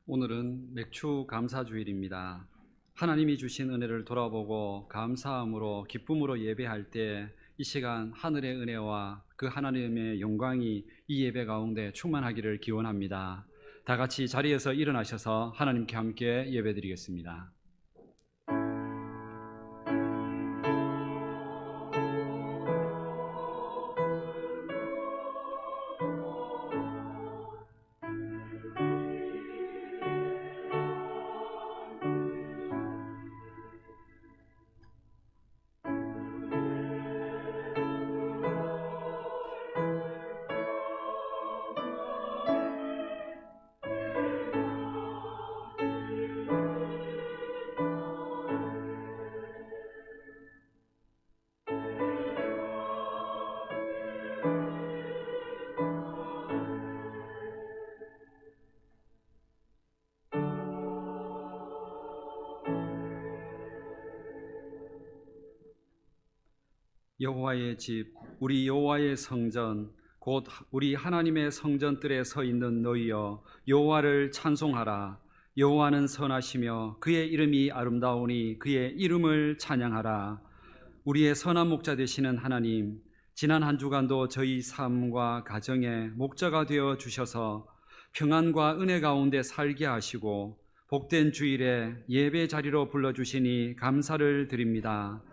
오늘은 맥주 감사주일입니다. 하나님이 주신 은혜를 돌아보고 감사함으로 기쁨으로 예배할 때 이 시간 하늘의 은혜와 그 하나님의 영광이 이 예배 가운데 충만하기를 기원합니다. 다 같이 자리에서 일어나셔서 하나님께 함께 예배드리겠습니다. 여호와의 집, 우리 여호와의 성전, 곧 우리 하나님의 성전들에 서 있는 너희여, 여호와를 찬송하라. 여호와는 선하시며 그의 이름이 아름다우니 그의 이름을 찬양하라. 우리의 선한 목자 되시는 하나님, 지난 한 주간도 저희 삶과 가정에 목자가 되어 주셔서 평안과 은혜 가운데 살게 하시고 복된 주일에 예배 자리로 불러주시니 감사를 드립니다.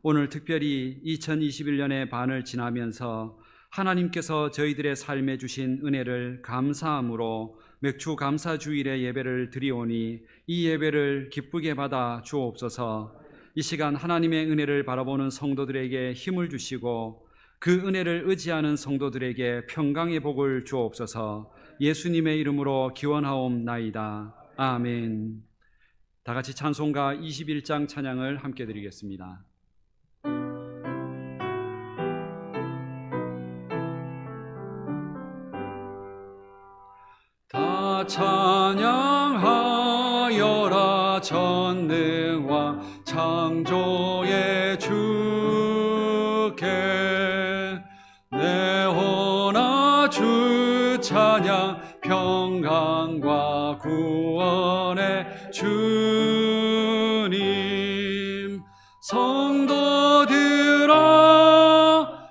오늘 특별히 2021년의 반을 지나면서 하나님께서 저희들의 삶에 주신 은혜를 감사함으로 맥주 감사주일의 예배를 드리오니 이 예배를 기쁘게 받아 주옵소서. 이 시간 하나님의 은혜를 바라보는 성도들에게 힘을 주시고 그 은혜를 의지하는 성도들에게 평강의 복을 주옵소서. 예수님의 이름으로 기원하옵나이다. 아멘. 다 같이 찬송가 21장 찬양을 함께 드리겠습니다. 찬양하여라 전능왕 창조의 주께 내 혼아 주 찬양 평강과 구원의 주님 성도들아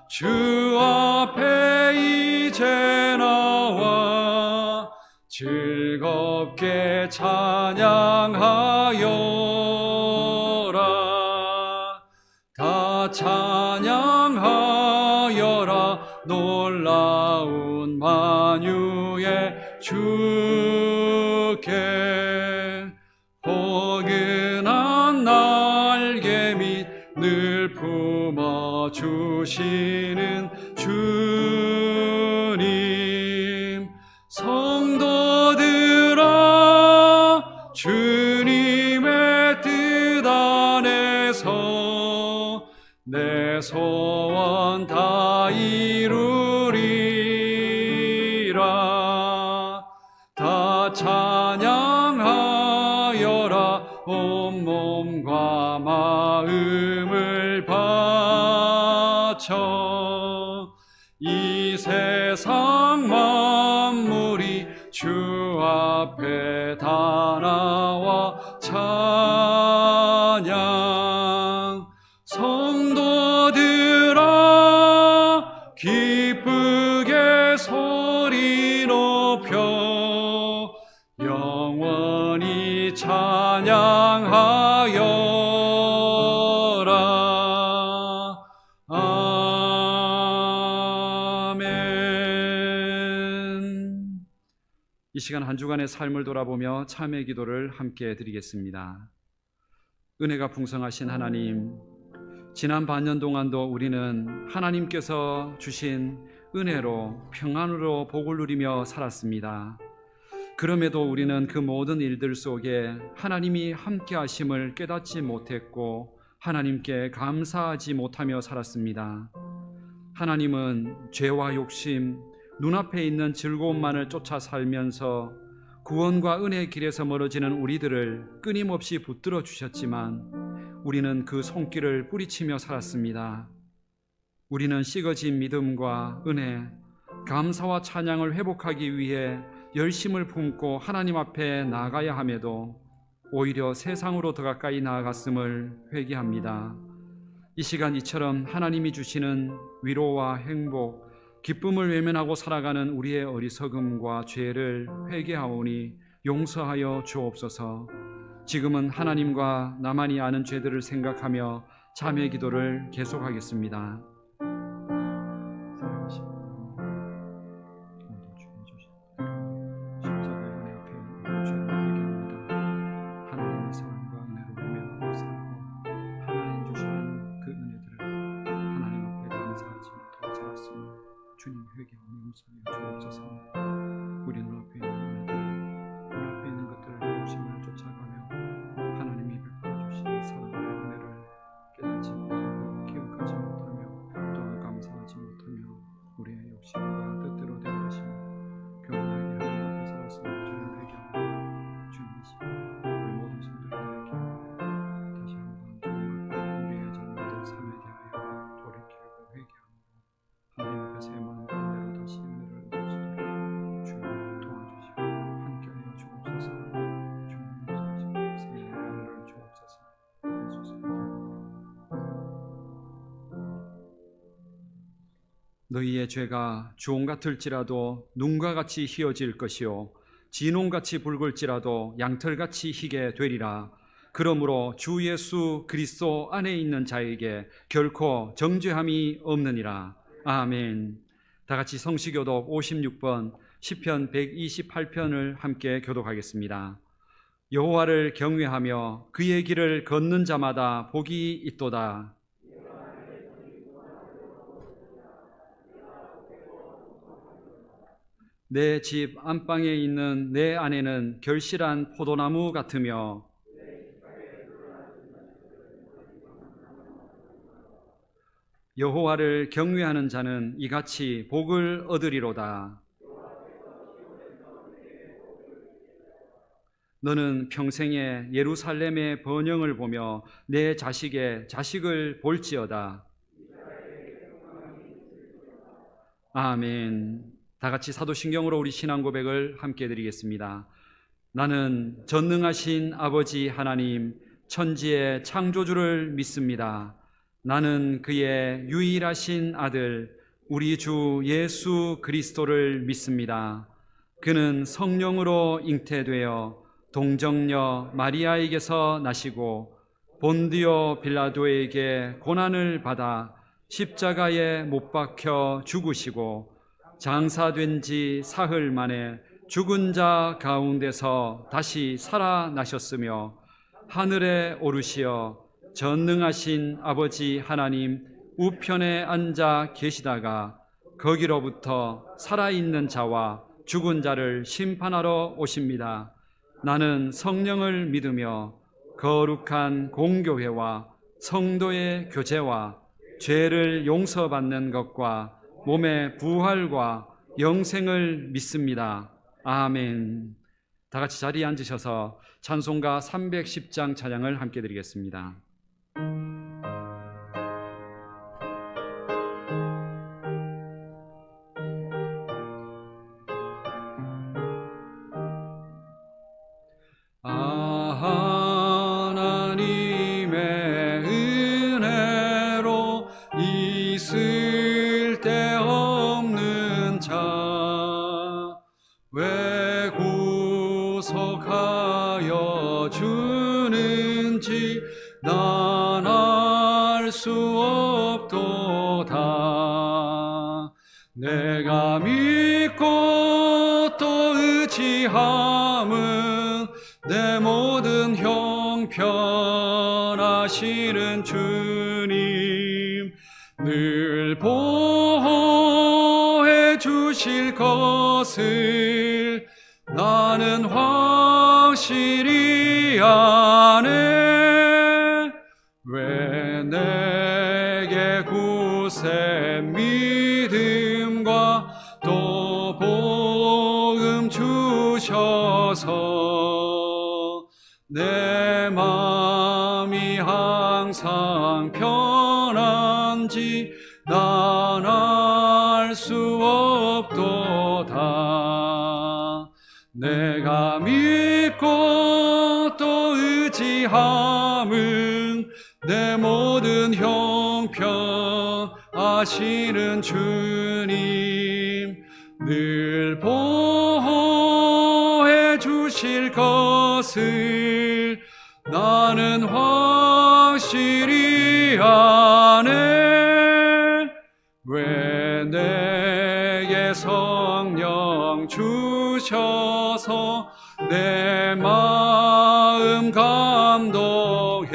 주 앞에 이제 나와 즐겁게 찬양하여라. 다 찬양하여라. 놀라운 만유의 주께 포근한 날개 밑 늘 품어주시는 주님 성도들아 주님의 뜻 안에서 내 소원 다 이루리라. 다 찬양하여라. 온몸과 마음을 바쳐 이 세상 만물이 주 앞에 다 나와 찬양 성도들아 기쁘게 소리 높여 영원히 찬양하여라. 이 시간 한 주간의 삶을 돌아보며 참회 기도를 함께 드리겠습니다. 은혜가 풍성하신 하나님, 지난 반년 동안도 우리는 하나님께서 주신 은혜로 평안으로 복을 누리며 살았습니다. 그럼에도 우리는 그 모든 일들 속에 하나님이 함께 하심을 깨닫지 못했고 하나님께 감사하지 못하며 살았습니다. 하나님은 죄와 욕심, 눈앞에 있는 즐거움만을 쫓아 살면서 구원과 은혜의 길에서 멀어지는 우리들을 끊임없이 붙들어 주셨지만 우리는 그 손길을 뿌리치며 살았습니다. 우리는 식어진 믿음과 은혜, 감사와 찬양을 회복하기 위해 열심을 품고 하나님 앞에 나아가야 함에도 오히려 세상으로 더 가까이 나아갔음을 회개합니다. 이 시간 이처럼 하나님이 주시는 위로와 행복, 기쁨을 외면하고 살아가는 우리의 어리석음과 죄를 회개하오니 용서하여 주옵소서. 지금은 하나님과 나만이 아는 죄들을 생각하며 자매 기도를 계속하겠습니다. 주님 회개하며 용서하여 주옵소서. 우리 눈앞에 있는 은혜들, 눈앞에 있는 것들을 욕심을 쫓아가며 하나님이 베풀어 주신 사랑과 은혜를 깨닫지 못하고 기억하지 못하며 또한 감사하지 못하며 우리의 욕심과 뜻대로 된 것이 교만하게 하나님 앞에 살았으면 주님 회개합니다. 주님 이 시간 우리 모든 성도들에게 다시 한번 주님 앞에 우리의 잘못된 삶에 대하여 돌이키고 회개하며 하나님 앞에 새 마음 가운데로 다시 은혜를 얻을 수 있도록 주님 도와주시고 함께하여 주옵소서. 주님 용서하시고 새 마음을 주옵소서. 예수님. 너희의 죄가 주홍 같을지라도 눈과 같이 희어질 것이요 진홍같이 붉을지라도 양털같이 희게 되리라. 그러므로 주 예수 그리스도 안에 있는 자에게 결코 정죄함이 없느니라. 아멘. 다 같이 성시교독 56번 시편 128편을 함께 교독하겠습니다. 여호와를 경외하며 그의 길을 걷는 자마다 복이 있도다. 내 집 안방에 있는 내 아내는 결실한 포도나무 같으며 여호와를 경외하는 자는 이같이 복을 얻으리로다. 너는 평생에 예루살렘의 번영을 보며 내 자식의 자식을 볼지어다. 아멘. 다 같이 사도신경으로 우리 신앙 고백을 함께 드리겠습니다. 나는 전능하신 아버지 하나님 천지의 창조주를 믿습니다. 나는 그의 유일하신 아들 우리 주 예수 그리스도를 믿습니다. 그는 성령으로 잉태되어 동정녀 마리아에게서 나시고 본디오 빌라도에게 고난을 받아 십자가에 못 박혀 죽으시고 장사된 지 사흘 만에 죽은 자 가운데서 다시 살아나셨으며 하늘에 오르시어 전능하신 아버지 하나님 우편에 앉아 계시다가 거기로부터 살아있는 자와 죽은 자를 심판하러 오십니다. 나는 성령을 믿으며 거룩한 공교회와 성도의 교제와 죄를 용서받는 것과 몸의 부활과 영생을 믿습니다. 아멘. 다 같이 자리에 앉으셔서 찬송가 310장 찬양을 함께 드리겠습니다. 하나님의 은혜로 있을 데 없는 자 왜 구속하여 주는지 난 알 수 없도다. 내가 믿고 또 의지함은 내 모든 형편하시는 주님 늘 보호해 주실 것을 나는 확실히 아네. 왜 내게 굳세 믿음과 또 복음 주셔서 내 마음이 항상 편한지 난 알 수 없도다. 내가 믿고 또 의지함은 내 모든 형편 아시는 주님 늘 보호해 주실 것을 나는 확실히 아네. 왜 내게 성령 주셔서 내 마음 감동해.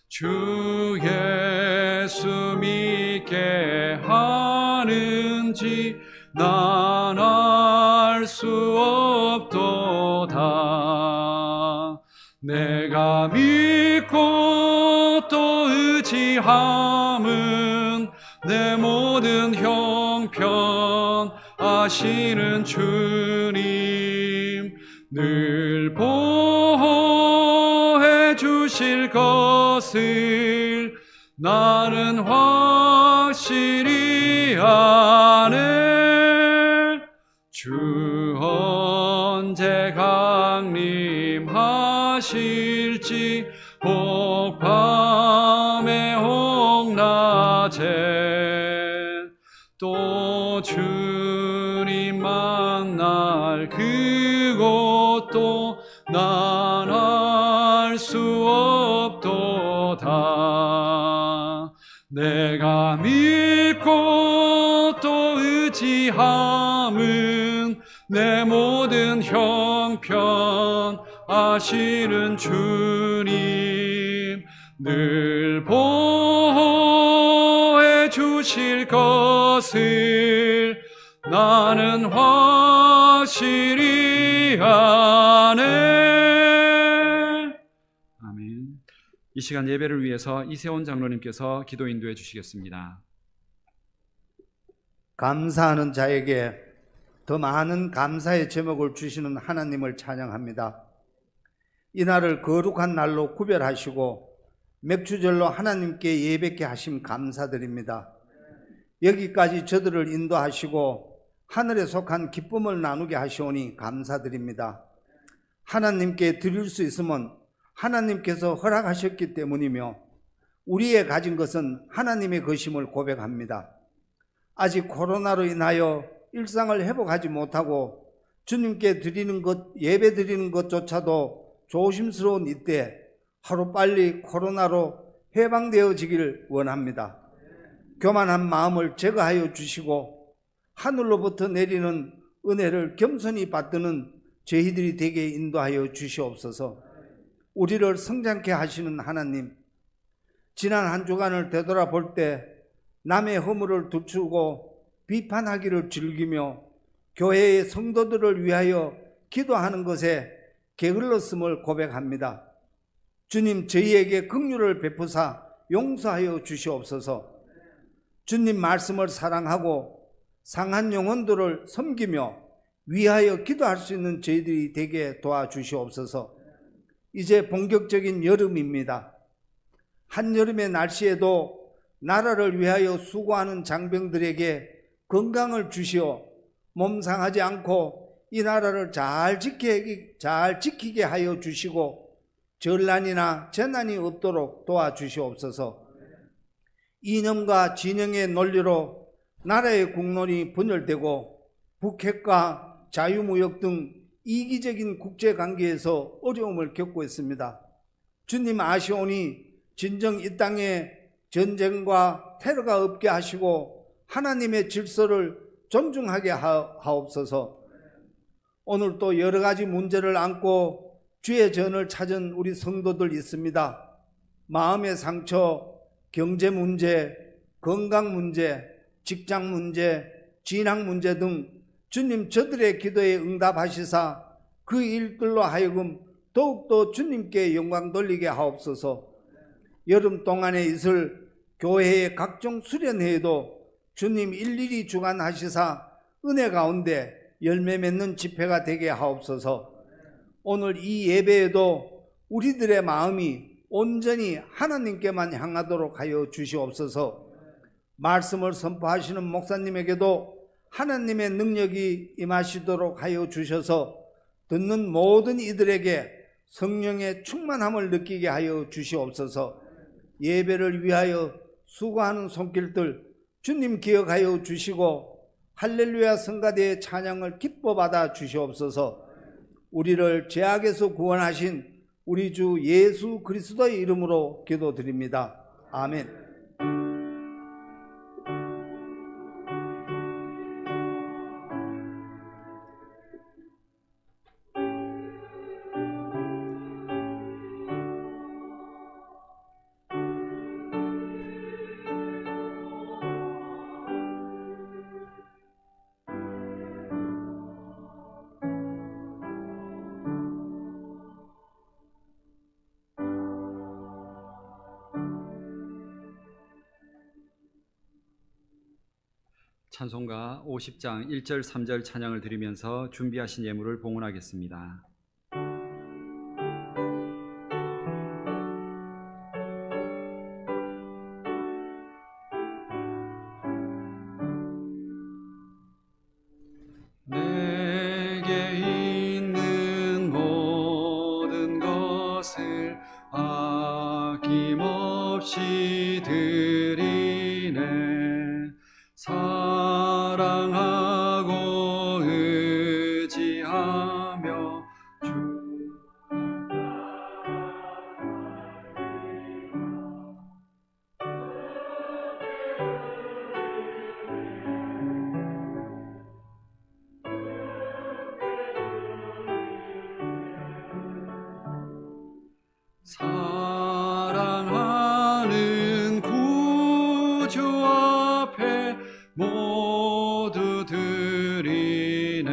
주 예수 믿게 하는지 난 알 수 없도다. 내가 믿고 또 의지함은 내 모든 형편 아시는 주님 늘 보호해 주실 것을 나는 확실히 아네. 주 언제 강림하실지 혹 밤에 혹 낮에 또 주님 만날 그곳도 난 알 수 없도다. 내가 믿고 또 의지함은 내 모든 형편 아시는 주님 늘 보호해 주실 것을 나는 확실히 아네. 아멘. 이 시간 예배를 위해서 이세원 장로님께서 기도 인도해 주시겠습니다. 감사하는 자에게 더 많은 감사의 제목을 주시는 하나님을 찬양합니다. 이날을 거룩한 날로 구별하시고 맥주절로 하나님께 예배케 하심 감사드립니다. 여기까지 저들을 인도하시고 하늘에 속한 기쁨을 나누게 하시오니 감사드립니다. 하나님께 드릴 수 있으면 하나님께서 허락하셨기 때문이며 우리의 가진 것은 하나님의 것임을 고백합니다. 아직 코로나로 인하여 일상을 회복하지 못하고 주님께 드리는 것, 예배 드리는 것조차도 조심스러운 이때 하루빨리 코로나로 해방되어지길 원합니다. 교만한 마음을 제거하여 주시고 하늘로부터 내리는 은혜를 겸손히 받드는 저희들이 되게 인도하여 주시옵소서. 우리를 성장케 하시는 하나님, 지난 한 주간을 되돌아볼 때 남의 허물을 두추고 비판하기를 즐기며 교회의 성도들을 위하여 기도하는 것에 게을렀음을 고백합니다. 주님, 저희에게 긍휼을 베푸사 용서하여 주시옵소서. 주님 말씀을 사랑하고 상한 영혼들을 섬기며 위하여 기도할 수 있는 저희들이 되게 도와주시옵소서. 이제 본격적인 여름입니다. 한여름의 날씨에도 나라를 위하여 수고하는 장병들에게 건강을 주시어 몸 상하지 않고 이 나라를 잘 지키게 하여 주시고 전란이나 재난이 없도록 도와주시옵소서. 이념과 진영의 논리로 나라의 국론이 분열되고 북핵과 자유무역 등 이기적인 국제관계에서 어려움을 겪고 있습니다. 주님 아시오니 진정 이 땅에 전쟁과 테러가 없게 하시고 하나님의 질서를 존중하게 하옵소서. 오늘 또 여러 가지 문제를 안고 주의 전을 찾은 우리 성도들 있습니다. 마음의 상처, 경제 문제, 건강 문제, 직장 문제, 진학 문제 등 주님 저들의 기도에 응답하시사 그 일들로 하여금 더욱더 주님께 영광 돌리게 하옵소서. 여름 동안에 있을 교회의 각종 수련회에도 주님 일일이 주관하시사 은혜 가운데 열매 맺는 집회가 되게 하옵소서. 오늘 이 예배에도 우리들의 마음이 온전히 하나님께만 향하도록 하여 주시옵소서. 말씀을 선포하시는 목사님에게도 하나님의 능력이 임하시도록 하여 주셔서 듣는 모든 이들에게 성령의 충만함을 느끼게 하여 주시옵소서. 예배를 위하여 수고하는 손길들 주님 기억하여 주시고 할렐루야 성가대의 찬양을 기뻐 받아 주시옵소서. 우리를 죄악에서 구원하신 우리 주 예수 그리스도의 이름으로 기도드립니다. 아멘. 찬송가 50장 1절 3절 찬양을 드리면서 준비하신 예물을 봉헌하겠습니다. 내게 있는 모든 것을 아낌없이 드리네. 사랑하고 의지하며 사랑하는 구주 앞에 모두 드리네.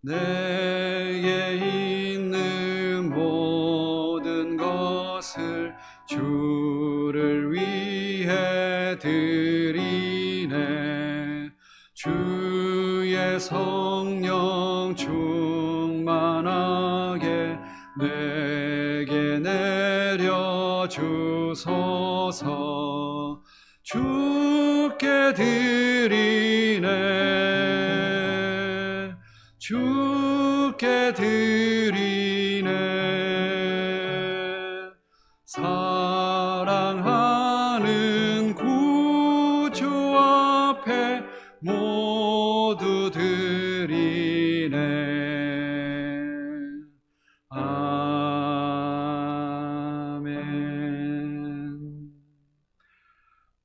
내게 있는 모든 것을 주를 위해 드리네. 주의 성령 충만하게 내게 내려주소서. 주께 드리네. 주께 드리네. 사랑하는 구주 앞에 모두 드리네. 아멘.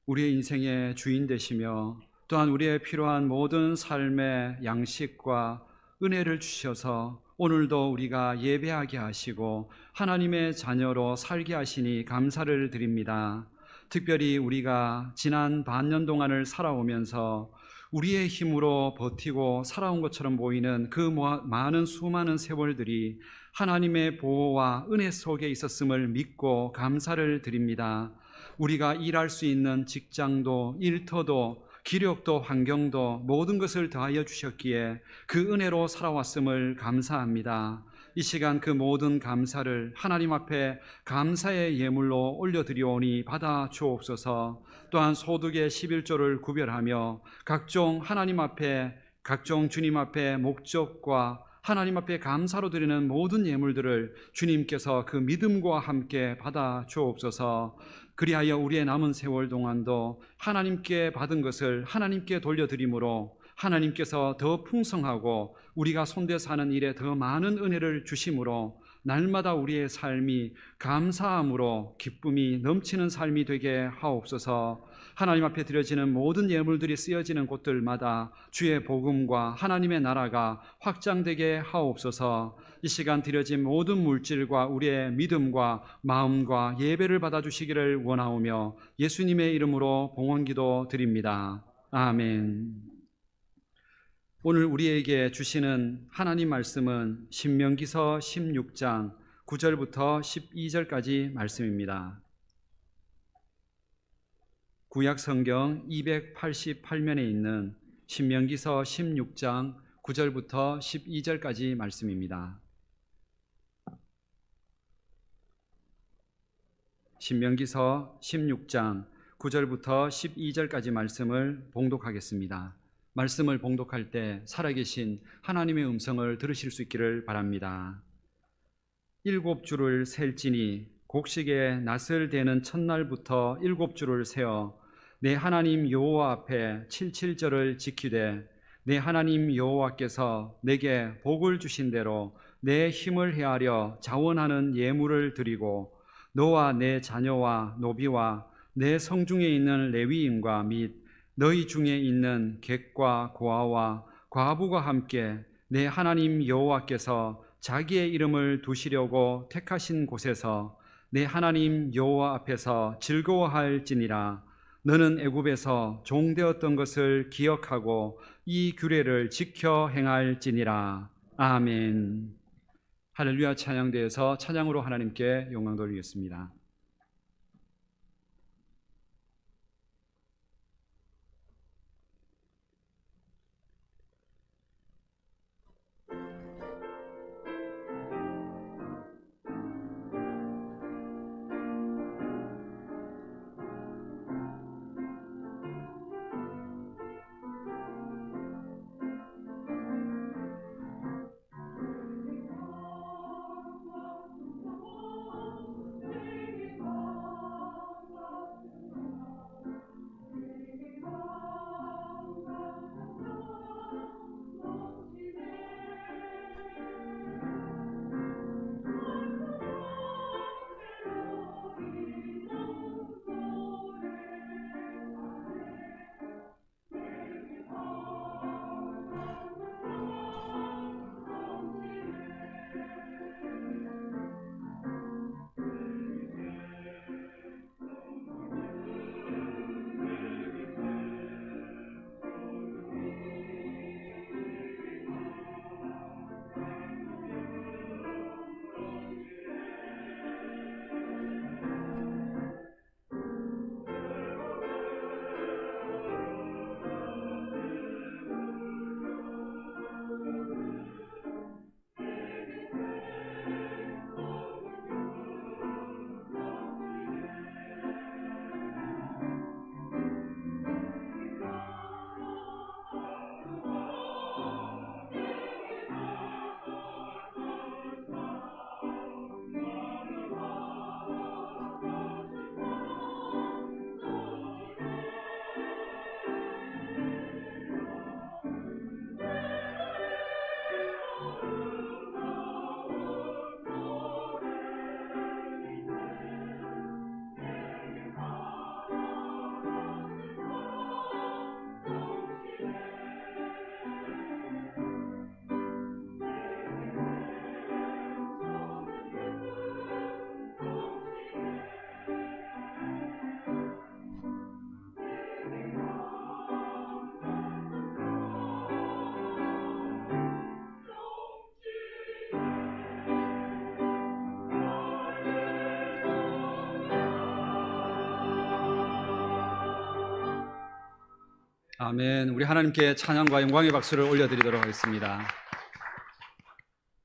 우리의 인생의 주인 되시며 또한 우리의 필요한 모든 삶의 양식과 은혜를 주셔서 오늘도 우리가 예배하게 하시고 하나님의 자녀로 살게 하시니 감사를 드립니다. 특별히 우리가 지난 반년 동안을 살아오면서 우리의 힘으로 버티고 살아온 것처럼 보이는 그 많은 수많은 세월들이 하나님의 보호와 은혜 속에 있었음을 믿고 감사를 드립니다. 우리가 일할 수 있는 직장도 일터도 기력도 환경도 모든 것을 더하여 주셨기에 그 은혜로 살아왔음을 감사합니다. 이 시간 그 모든 감사를 하나님 앞에 감사의 예물로 올려드리오니 받아 주옵소서. 또한 소득의 11조를 구별하며 각종 하나님 앞에 각종 주님 앞에 목적과 하나님 앞에 감사로 드리는 모든 예물들을 주님께서 그 믿음과 함께 받아 주옵소서. 그리하여 우리의 남은 세월 동안도 하나님께 받은 것을 하나님께 돌려드림으로 하나님께서 더 풍성하고 우리가 손대 사는 일에 더 많은 은혜를 주심으로 날마다 우리의 삶이 감사함으로 기쁨이 넘치는 삶이 되게 하옵소서. 하나님 앞에 드려지는 모든 예물들이 쓰여지는 곳들마다 주의 복음과 하나님의 나라가 확장되게 하옵소서. 이 시간 드려진 모든 물질과 우리의 믿음과 마음과 예배를 받아주시기를 원하오며 예수님의 이름으로 봉헌기도 드립니다. 아멘. 오늘 우리에게 주시는 하나님 말씀은 신명기서 16장 9절부터 12절까지 말씀입니다. 구약 성경 288면에 있는 신명기서 16장 9절부터 12절까지 말씀입니다. 신명기서 16장 9절부터 12절까지 말씀을 봉독하겠습니다. 말씀을 봉독할 때 살아계신 하나님의 음성을 들으실 수 있기를 바랍니다. 7주를 셀지니 곡식의 낫을 대는 첫날부터 7주를 세어 내 하나님 여호와 앞에 77절을 지키되 내 하나님 여호와께서 내게 복을 주신 대로 내 힘을 헤아려 자원하는 예물을 드리고 너와 내 자녀와 노비와 내 성중에 있는 레위인과 및 너희 중에 있는 객과 고아와 과부가 함께 내 하나님 여호와께서 자기의 이름을 두시려고 택하신 곳에서 내 하나님 여호와 앞에서 즐거워할지니라. 너는 애굽에서 종되었던 것을 기억하고 이 규례를 지켜 행할지니라. 아멘. 할렐루야. 찬양대에서 찬양으로 하나님께 영광 돌리겠습니다. 아멘. 우리 하나님께 찬양과 영광의 박수를 올려드리도록 하겠습니다.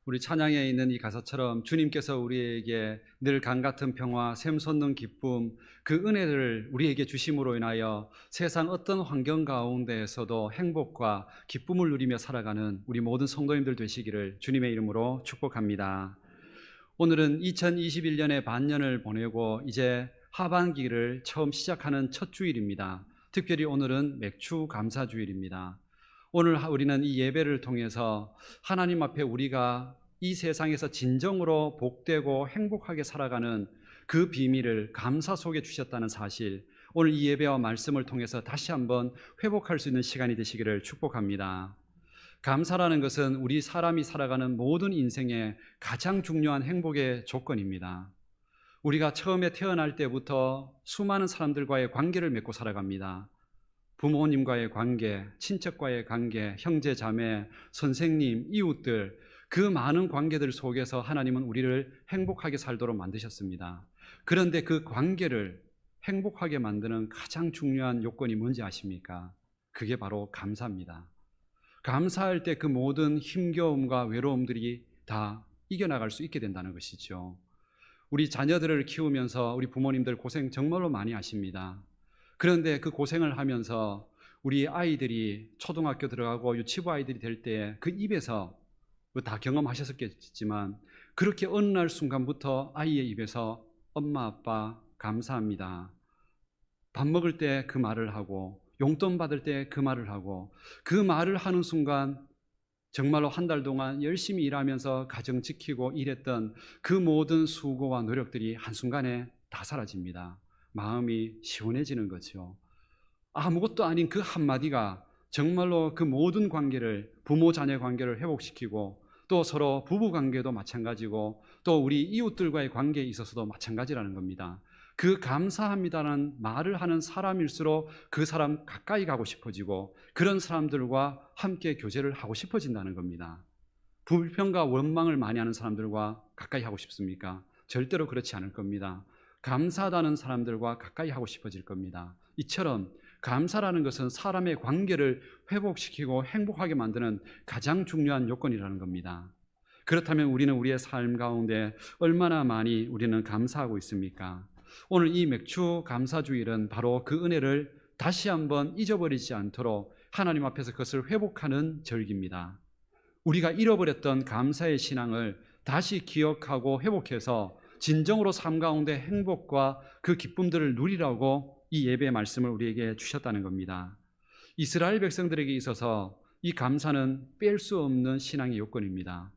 우리 찬양에 있는 이 가사처럼 주님께서 우리에게 늘 강같은 평화, 샘솟는 기쁨, 그 은혜를 우리에게 주심으로 인하여 세상 어떤 환경 가운데에서도 행복과 기쁨을 누리며 살아가는 우리 모든 성도님들 되시기를 주님의 이름으로 축복합니다. 오늘은 2021년의 반년을 보내고 이제 하반기를 처음 시작하는 첫 주일입니다. 특별히 오늘은 맥주 감사주일입니다. 오늘 우리는 이 예배를 통해서 하나님 앞에 우리가 이 세상에서 진정으로 복되고 행복하게 살아가는 그 비밀을 감사 속에 주셨다는 사실, 오늘 이 예배와 말씀을 통해서 다시 한번 회복할 수 있는 시간이 되시기를 축복합니다. 감사라는 것은 우리 사람이 살아가는 모든 인생의 가장 중요한 행복의 조건입니다. 우리가 처음에 태어날 때부터 수많은 사람들과의 관계를 맺고 살아갑니다. 부모님과의 관계, 친척과의 관계, 형제, 자매, 선생님, 이웃들, 그 많은 관계들 속에서 하나님은 우리를 행복하게 살도록 만드셨습니다. 그런데 그 관계를 행복하게 만드는 가장 중요한 요건이 뭔지 아십니까? 그게 바로 감사입니다. 감사할 때 그 모든 힘겨움과 외로움들이 다 이겨나갈 수 있게 된다는 것이죠. 우리 자녀들을 키우면서 우리 부모님들 고생 정말로 많이 하십니다. 그런데 그 고생을 하면서 우리 아이들이 초등학교 들어가고 유치부 아이들이 될 때 그 입에서 다 경험하셨겠지만 그렇게 어느 날 순간부터 아이의 입에서 엄마 아빠 감사합니다, 밥 먹을 때 그 말을 하고 용돈 받을 때 그 말을 하고, 그 말을 하는 순간 정말로 한 달 동안 열심히 일하면서 가정 지키고 일했던 그 모든 수고와 노력들이 한순간에 다 사라집니다. 마음이 시원해지는 거죠. 아무것도 아닌 그 한마디가 정말로 그 모든 관계를, 부모 자녀 관계를 회복시키고, 또 서로 부부 관계도 마찬가지고, 또 우리 이웃들과의 관계에 있어서도 마찬가지라는 겁니다. 그 감사합니다라는 말을 하는 사람일수록 그 사람 가까이 가고 싶어지고, 그런 사람들과 함께 교제를 하고 싶어진다는 겁니다. 불평과 원망을 많이 하는 사람들과 가까이 하고 싶습니까? 절대로 그렇지 않을 겁니다. 감사하다는 사람들과 가까이 하고 싶어질 겁니다. 이처럼 감사라는 것은 사람의 관계를 회복시키고 행복하게 만드는 가장 중요한 요건이라는 겁니다. 그렇다면 우리는 우리의 삶 가운데 얼마나 많이 우리는 감사하고 있습니까? 오늘 이 맥주 감사주일은 바로 그 은혜를 다시 한번 잊어버리지 않도록 하나님 앞에서 그것을 회복하는 절기입니다. 우리가 잃어버렸던 감사의 신앙을 다시 기억하고 회복해서 진정으로 삶 가운데 행복과 그 기쁨들을 누리라고 이 예배의 말씀을 우리에게 주셨다는 겁니다. 이스라엘 백성들에게 있어서 이 감사는 뺄 수 없는 신앙의 요건입니다.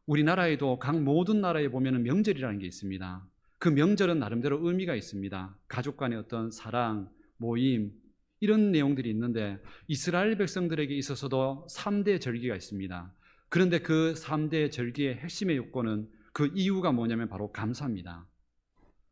우리나라에도 각 모든 나라에 보면 명절이라는 게 있습니다. 그 명절은 나름대로 의미가 있습니다. 가족 간의 어떤 사랑, 모임, 이런 내용들이 있는데 이스라엘 백성들에게 있어서도 3대 절기가 있습니다. 그런데 그 3대 절기의 핵심의 요건은, 그 이유가 뭐냐면 바로 감사입니다.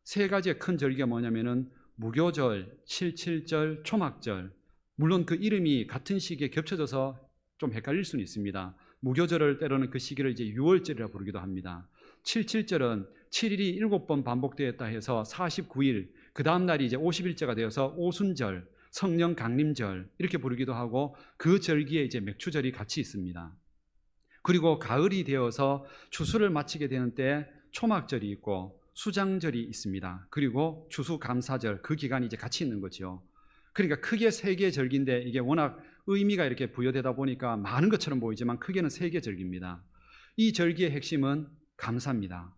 세 가지의 큰 절기가 뭐냐면은 무교절, 칠칠절, 초막절. 물론 그 이름이 같은 시기에 겹쳐져서 좀 헷갈릴 수는 있습니다. 무교절을 때로는 그 시기를 이제 유월절이라 부르기도 합니다. 칠칠절은 7일이 7번 반복되었다 해서 49일, 그 다음 날이 이제 50일째가 되어서 오순절, 성령 강림절 이렇게 부르기도 하고, 그 절기에 이제 맥추절이 같이 있습니다. 그리고 가을이 되어서 추수를 마치게 되는 때 초막절이 있고 수장절이 있습니다. 그리고 추수감사절, 그 기간이 이제 같이 있는 거죠. 그러니까 크게 3개의 절기인데 이게 워낙 의미가 이렇게 부여되다 보니까 많은 것처럼 보이지만 크게는 3개 절기입니다. 이 절기의 핵심은 감사입니다.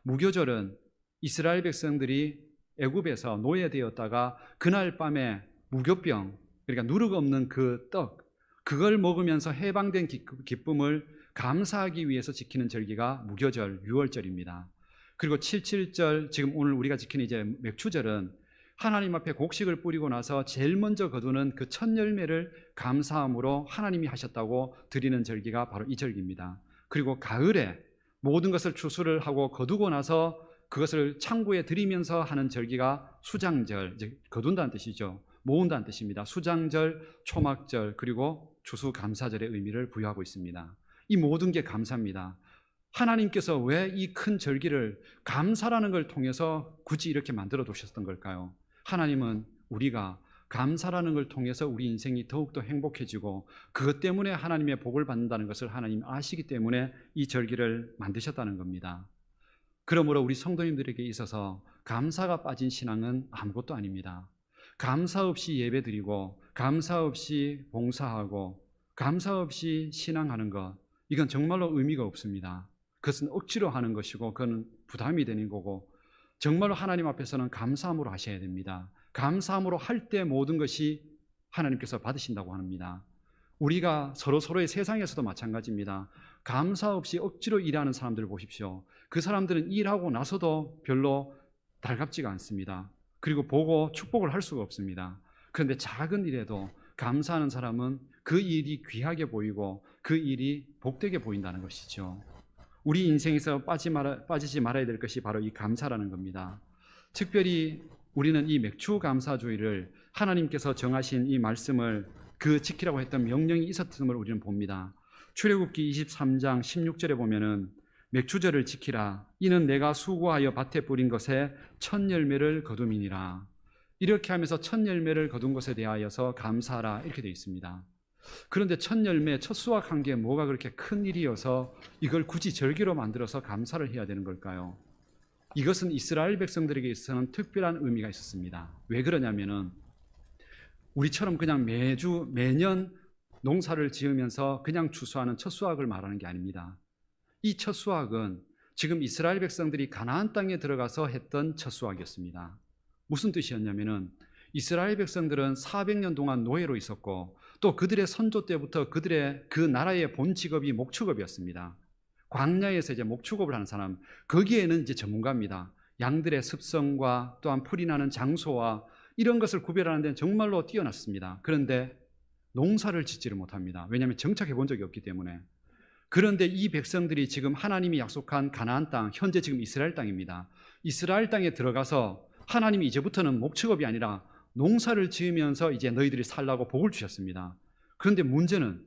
무교절은 이스라엘 백성들이 애굽에서 노예되었다가 그날 밤에 무교병, 그러니까 누룩 없는 그 떡, 그걸 먹으면서 해방된 기쁨을 감사하기 위해서 지키는 절기가 무교절, 유월절입니다. 그리고 칠칠절, 지금 오늘 우리가 지키는 이제 맥추절은 하나님 앞에 곡식을 뿌리고 나서 제일 먼저 거두는 그 첫 열매를 감사함으로 하나님이 하셨다고 드리는 절기가 바로 이 절기입니다. 그리고 가을에 모든 것을 추수를 하고 거두고 나서 그것을 창고에 드리면서 하는 절기가 수장절, 이제 거둔다는 뜻이죠. 모은다는 뜻입니다. 수장절, 초막절, 그리고 추수감사절의 의미를 부여하고 있습니다. 이 모든 게 감사입니다. 하나님께서 왜 이 큰 절기를 감사라는 걸 통해서 굳이 이렇게 만들어 두셨던 걸까요? 하나님은 우리가 감사라는 걸 통해서 우리 인생이 더욱더 행복해지고 그것 때문에 하나님의 복을 받는다는 것을 하나님 아시기 때문에 이 절기를 만드셨다는 겁니다. 그러므로 우리 성도님들에게 있어서 감사가 빠진 신앙은 아무것도 아닙니다. 감사 없이 예배드리고 감사 없이 봉사하고 감사 없이 신앙하는 것, 이건 정말로 의미가 없습니다. 그것은 억지로 하는 것이고 그건 부담이 되는 거고, 정말로 하나님 앞에서는 감사함으로 하셔야 됩니다. 감사함으로 할 때 모든 것이 하나님께서 받으신다고 합니다. 우리가 서로의 세상에서도 마찬가지입니다. 감사 없이 억지로 일하는 사람들을 보십시오. 그 사람들은 일하고 나서도 별로 달갑지가 않습니다. 그리고 보고 축복을 할 수가 없습니다. 그런데 작은 일에도 감사하는 사람은 그 일이 귀하게 보이고 그 일이 복되게 보인다는 것이죠. 우리 인생에서 빠지지 말아야 될 것이 바로 이 감사라는 겁니다. 특별히 우리는 이 맥주 감사주의를 하나님께서 정하신 이 말씀을 그 지키라고 했던 명령이 있었음을 우리는 봅니다. 출애굽기 23장 16절에 보면은 맥주절을 지키라. 이는 내가 수고하여 밭에 뿌린 것에 첫 열매를 거둠이니라. 이렇게 하면서 첫 열매를 거둔 것에 대하여서 감사하라 이렇게 되어 있습니다. 그런데 첫 열매, 첫 수확한 게 뭐가 그렇게 큰 일이어서 이걸 굳이 절기로 만들어서 감사를 해야 되는 걸까요? 이것은 이스라엘 백성들에게 있어서는 특별한 의미가 있었습니다. 왜 그러냐면은 우리처럼 그냥 매년 농사를 지으면서 그냥 추수하는 첫 수확을 말하는 게 아닙니다. 이 첫 수확은 지금 이스라엘 백성들이 가나안 땅에 들어가서 했던 첫 수확이었습니다. 무슨 뜻이었냐면은 이스라엘 백성들은 400년 동안 노예로 있었고 또 그들의 선조 때부터 그들의 그 나라의 본 직업이 목축업이었습니다. 광야에서 이제 목축업을 하는 사람, 거기에는 이제 전문가입니다. 양들의 습성과 또한 풀이 나는 장소와 이런 것을 구별하는 데는 정말로 뛰어났습니다. 그런데 농사를 짓지를 못합니다. 왜냐하면 정착해 본 적이 없기 때문에. 그런데 이 백성들이 지금 하나님이 약속한 가나안 땅, 현재 지금 이스라엘 땅입니다. 이스라엘 땅에 들어가서 하나님이 이제부터는 목축업이 아니라 농사를 지으면서 이제 너희들이 살라고 복을 주셨습니다. 그런데 문제는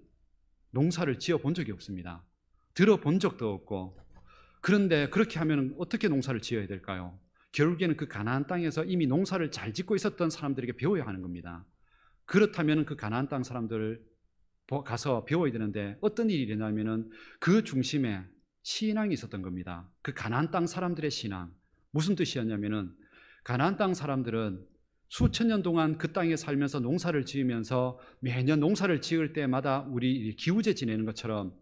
농사를 지어 본 적이 없습니다. 들어본 적도 없고. 그런데 그렇게 하면 어떻게 농사를 지어야 될까요? 결국에는 그 가나안 땅에서 이미 농사를 잘 짓고 있었던 사람들에게 배워야 하는 겁니다. 그렇다면 그 가나안 땅 사람들을 가서 배워야 되는데 어떤 일이 일어나면은 그 중심에 신앙이 있었던 겁니다. 그 가나안 땅 사람들의 신앙. 무슨 뜻이었냐면은 가나안 땅 사람들은 수천 년 동안 그 땅에 살면서 농사를 지으면서 매년 농사를 지을 때마다 우리 기우제 지내는 것처럼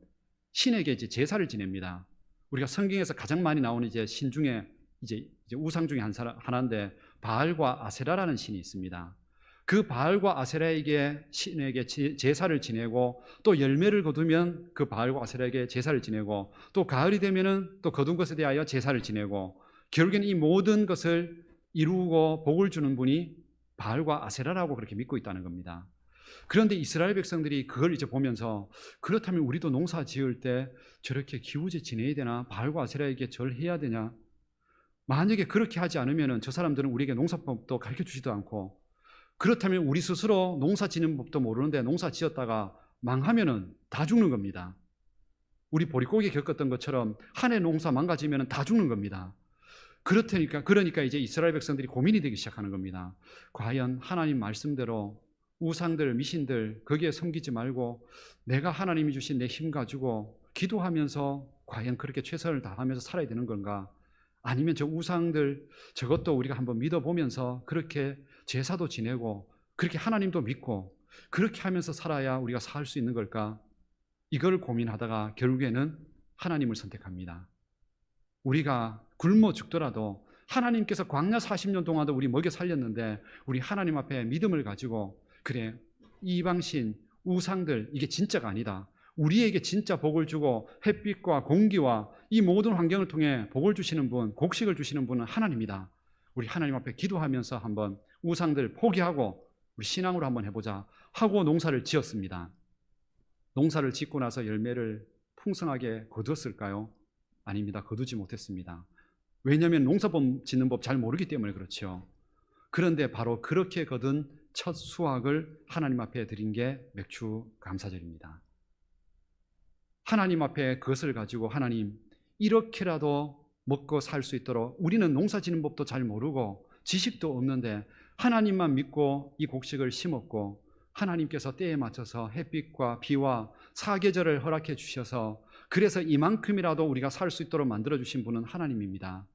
신에게 이제 제사를 지냅니다. 우리가 성경에서 가장 많이 나오는 이제 신 중에 이제 우상 중에 하나인데 바알과 아세라라는 신이 있습니다. 그 바알과 아세라에게 신에게 제사를 지내고 또 열매를 거두면 그 바알과 아세라에게 제사를 지내고 또 가을이 되면은 또 거둔 것에 대하여 제사를 지내고 결국에는 이 모든 것을 이루고 복을 주는 분이 바알과 아세라라고 그렇게 믿고 있다는 겁니다. 그런데 이스라엘 백성들이 그걸 이제 보면서 그렇다면 우리도 농사 지을 때 저렇게 기우제 지내야 되나? 바알과 아세라에게 절해야 되냐? 만약에 그렇게 하지 않으면 저 사람들은 우리에게 농사법도 가르쳐 주지도 않고 그렇다면 우리 스스로 농사 지는 법도 모르는데 농사 지었다가 망하면은 다 죽는 겁니다. 우리 보릿고개 겪었던 것처럼 한 해 농사 망가지면 다 죽는 겁니다. 그러니까 이제 이스라엘 백성들이 고민이 되기 시작하는 겁니다. 과연 하나님 말씀대로 우상들, 미신들 거기에 섬기지 말고 내가 하나님이 주신 내 힘 가지고 기도하면서 과연 그렇게 최선을 다하면서 살아야 되는 건가? 아니면 저 우상들 저것도 우리가 한번 믿어보면서 그렇게 제사도 지내고 그렇게 하나님도 믿고 그렇게 하면서 살아야 우리가 살 수 있는 걸까? 이걸 고민하다가 결국에는 하나님을 선택합니다. 우리가 굶어 죽더라도 하나님께서 광야 40년 동안도 우리 먹여 살렸는데 우리 하나님 앞에 믿음을 가지고 그래 이방신 우상들 이게 진짜가 아니다. 우리에게 진짜 복을 주고 햇빛과 공기와 이 모든 환경을 통해 복을 주시는 분, 곡식을 주시는 분은 하나님이다. 우리 하나님 앞에 기도하면서 한번 우상들 포기하고 우리 신앙으로 한번 해보자 하고 농사를 지었습니다. 농사를 짓고 나서 열매를 풍성하게 거두었을까요? 아닙니다. 거두지 못했습니다. 왜냐하면 농사법 짓는 법 잘 모르기 때문에 그렇죠. 그런데 바로 그렇게 거둔 첫 수확을 하나님 앞에 드린 게 맥주 감사절입니다. 하나님 앞에 그것을 가지고 하나님 이렇게라도 먹고 살 수 있도록 우리는 농사 지는 법도 잘 모르고 지식도 없는데 하나님만 믿고 이 곡식을 심었고 하나님께서 때에 맞춰서 햇빛과 비와 사계절을 허락해 주셔서 그래서 이만큼이라도 우리가 살 수 있도록 만들어 주신 분은 하나님입니다.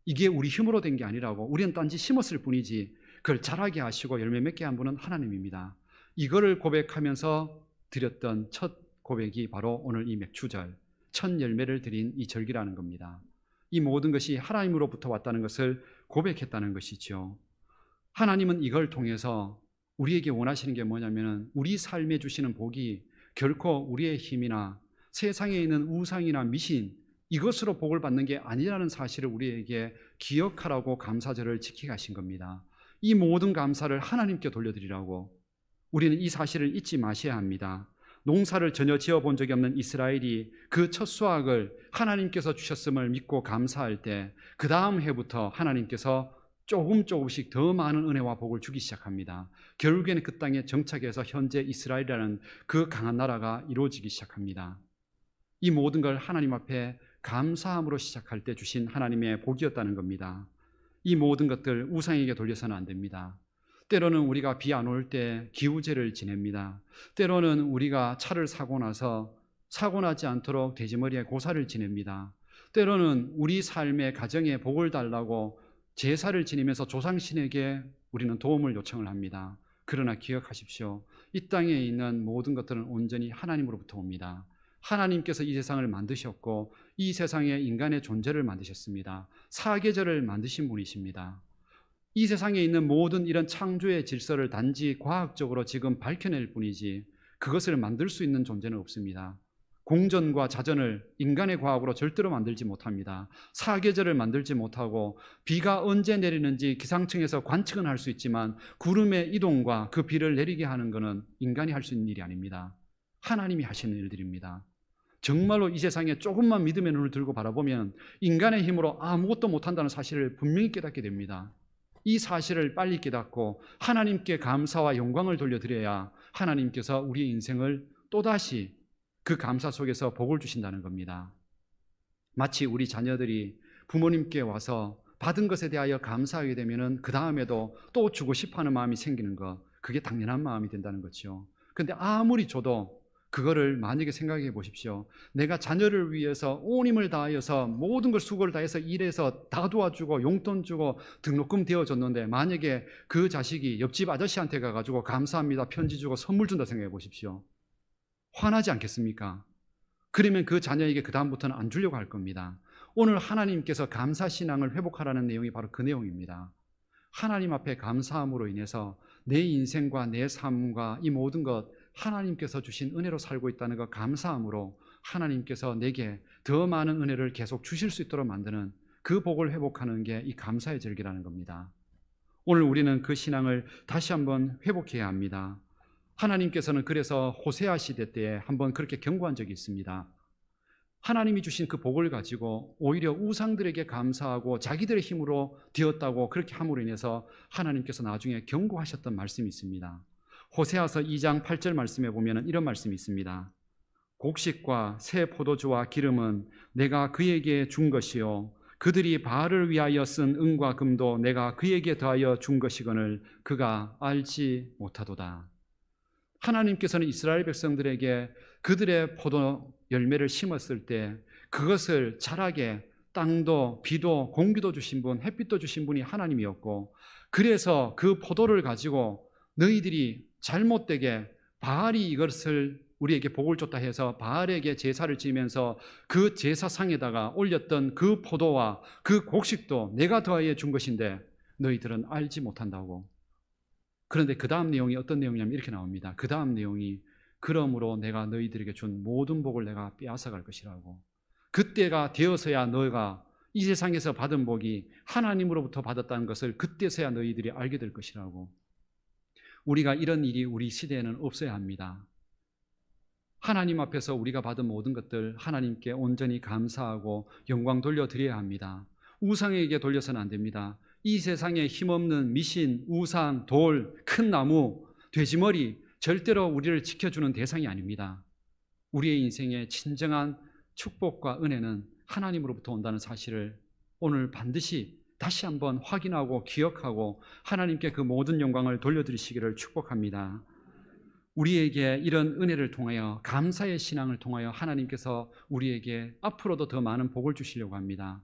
이게 우리 힘으로 된 게 아니라고 우리는 단지 심었을 뿐이지 그걸 자라게 하시고 열매 맺게 한 분은 하나님입니다. 이거를 고백하면서 드렸던 첫 고백이 바로 오늘 이 맥주절 첫 열매를 드린 이 절기라는 겁니다. 이 모든 것이 하나님으로부터 왔다는 것을 고백했다는 것이죠. 하나님은 이걸 통해서 우리에게 원하시는 게 뭐냐면 우리 삶에 주시는 복이 결코 우리의 힘이나 세상에 있는 우상이나 미신 이것으로 복을 받는 게 아니라는 사실을 우리에게 기억하라고 감사절을 지키게 하신 겁니다. 이 모든 감사를 하나님께 돌려드리라고. 우리는 이 사실을 잊지 마셔야 합니다. 농사를 전혀 지어본 적이 없는 이스라엘이 그 첫 수확을 하나님께서 주셨음을 믿고 감사할 때 그 다음 해부터 하나님께서 조금씩 더 많은 은혜와 복을 주기 시작합니다. 결국에는 그 땅에 정착해서 현재 이스라엘이라는 그 강한 나라가 이루어지기 시작합니다. 이 모든 걸 하나님 앞에 감사함으로 시작할 때 주신 하나님의 복이었다는 겁니다. 이 모든 것들 우상에게 돌려서는 안 됩니다. 때로는 우리가 비 안 올 때 기우제를 지냅니다. 때로는 우리가 차를 사고 나서 사고 나지 않도록 돼지머리에 고사를 지냅니다. 때로는 우리 삶의 가정에 복을 달라고 제사를 지내면서 조상신에게 우리는 도움을 요청을 합니다. 그러나 기억하십시오. 이 땅에 있는 모든 것들은 온전히 하나님으로부터 옵니다. 하나님께서 이 세상을 만드셨고 이 세상에 인간의 존재를 만드셨습니다. 사계절을 만드신 분이십니다. 이 세상에 있는 모든 이런 창조의 질서를 단지 과학적으로 지금 밝혀낼 뿐이지 그것을 만들 수 있는 존재는 없습니다. 공전과 자전을 인간의 과학으로 절대로 만들지 못합니다. 사계절을 만들지 못하고 비가 언제 내리는지 기상청에서 관측은 할 수 있지만 구름의 이동과 그 비를 내리게 하는 것은 인간이 할 수 있는 일이 아닙니다. 하나님이 하시는 일들입니다. 정말로 이 세상에 조금만 믿음의 눈을 들고 바라보면 인간의 힘으로 아무것도 못한다는 사실을 분명히 깨닫게 됩니다. 이 사실을 빨리 깨닫고 하나님께 감사와 영광을 돌려드려야 하나님께서 우리의 인생을 또다시 그 감사 속에서 복을 주신다는 겁니다. 마치 우리 자녀들이 부모님께 와서 받은 것에 대하여 감사하게 되면 그 다음에도 또 주고 싶어하는 마음이 생기는 것, 그게 당연한 마음이 된다는 거죠. 그런데 아무리 줘도 그거를 만약에 생각해 보십시오. 내가 자녀를 위해서 온 힘을 다하여서 모든 걸 수고를 다해서 일해서 다 도와주고 용돈 주고 등록금 되어줬는데 만약에 그 자식이 옆집 아저씨한테 가가지고 감사합니다 편지 주고 선물 준다 생각해 보십시오. 화나지 않겠습니까? 그러면 그 자녀에게 그 다음부터는 안 주려고 할 겁니다. 오늘 하나님께서 감사신앙을 회복하라는 내용이 바로 그 내용입니다. 하나님 앞에 감사함으로 인해서 내 인생과 내 삶과 이 모든 것 하나님께서 주신 은혜로 살고 있다는 것 감사함으로 하나님께서 내게 더 많은 은혜를 계속 주실 수 있도록 만드는 그 복을 회복하는 게 이 감사의 절기라는 겁니다. 오늘 우리는 그 신앙을 다시 한번 회복해야 합니다. 하나님께서는 그래서 호세아 시대 때에 한번 그렇게 경고한 적이 있습니다. 하나님이 주신 그 복을 가지고 오히려 우상들에게 감사하고 자기들의 힘으로 되었다고 그렇게 함으로 인해서 하나님께서 나중에 경고하셨던 말씀이 있습니다. 호세아서 2장 8절 말씀에 보면 이런 말씀이 있습니다. 곡식과 새 포도주와 기름은 내가 그에게 준 것이요 그들이 바알을 위하여 쓴 은과 금도 내가 그에게 더하여 준 것이거늘 그가 알지 못하도다. 하나님께서는 이스라엘 백성들에게 그들의 포도 열매를 심었을 때 그것을 자라게 땅도 비도 공기도 주신 분, 햇빛도 주신 분이 하나님이었고, 그래서 그 포도를 가지고 너희들이 잘못되게 바알이 이것을 우리에게 복을 줬다 해서 바알에게 제사를 지으면서 그 제사상에다가 올렸던 그 포도와 그 곡식도 내가 더하여 준 것인데 너희들은 알지 못한다고. 그런데 그 다음 내용이 어떤 내용이냐면 이렇게 나옵니다. 그 다음 내용이 그러므로 내가 너희들에게 준 모든 복을 내가 빼앗아갈 것이라고. 그때가 되어서야 너희가 이 세상에서 받은 복이 하나님으로부터 받았다는 것을 그때서야 너희들이 알게 될 것이라고. 우리가 이런 일이 우리 시대에는 없어야 합니다. 하나님 앞에서 우리가 받은 모든 것들 하나님께 온전히 감사하고 영광 돌려드려야 합니다. 우상에게 돌려서는 안 됩니다. 이 세상에 힘없는 미신, 우상, 돌, 큰 나무, 돼지머리 절대로 우리를 지켜주는 대상이 아닙니다. 우리의 인생의 진정한 축복과 은혜는 하나님으로부터 온다는 사실을 오늘 반드시 다시 한번 확인하고 기억하고 하나님께 그 모든 영광을 돌려드리시기를 축복합니다. 우리에게 이런 은혜를 통하여 감사의 신앙을 통하여 하나님께서 우리에게 앞으로도 더 많은 복을 주시려고 합니다.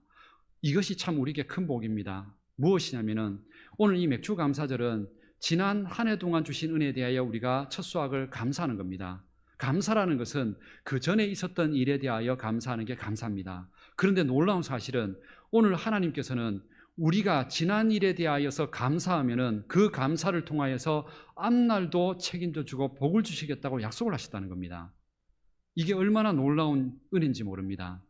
이것이 참 우리에게 큰 복입니다. 무엇이냐면은 오늘 이 맥주 감사절은 지난 한 해 동안 주신 은혜에 대하여 우리가 첫 수확을 감사하는 겁니다. 감사라는 것은 그 전에 있었던 일에 대하여 감사하는 게 감사입니다. 그런데 놀라운 사실은 오늘 하나님께서는 우리가 지난 일에 대하여서 감사하면은 그 감사를 통하여서 앞날도 책임져 주고 복을 주시겠다고 약속을 하셨다는 겁니다. 이게 얼마나 놀라운 은혜인지 모릅니다.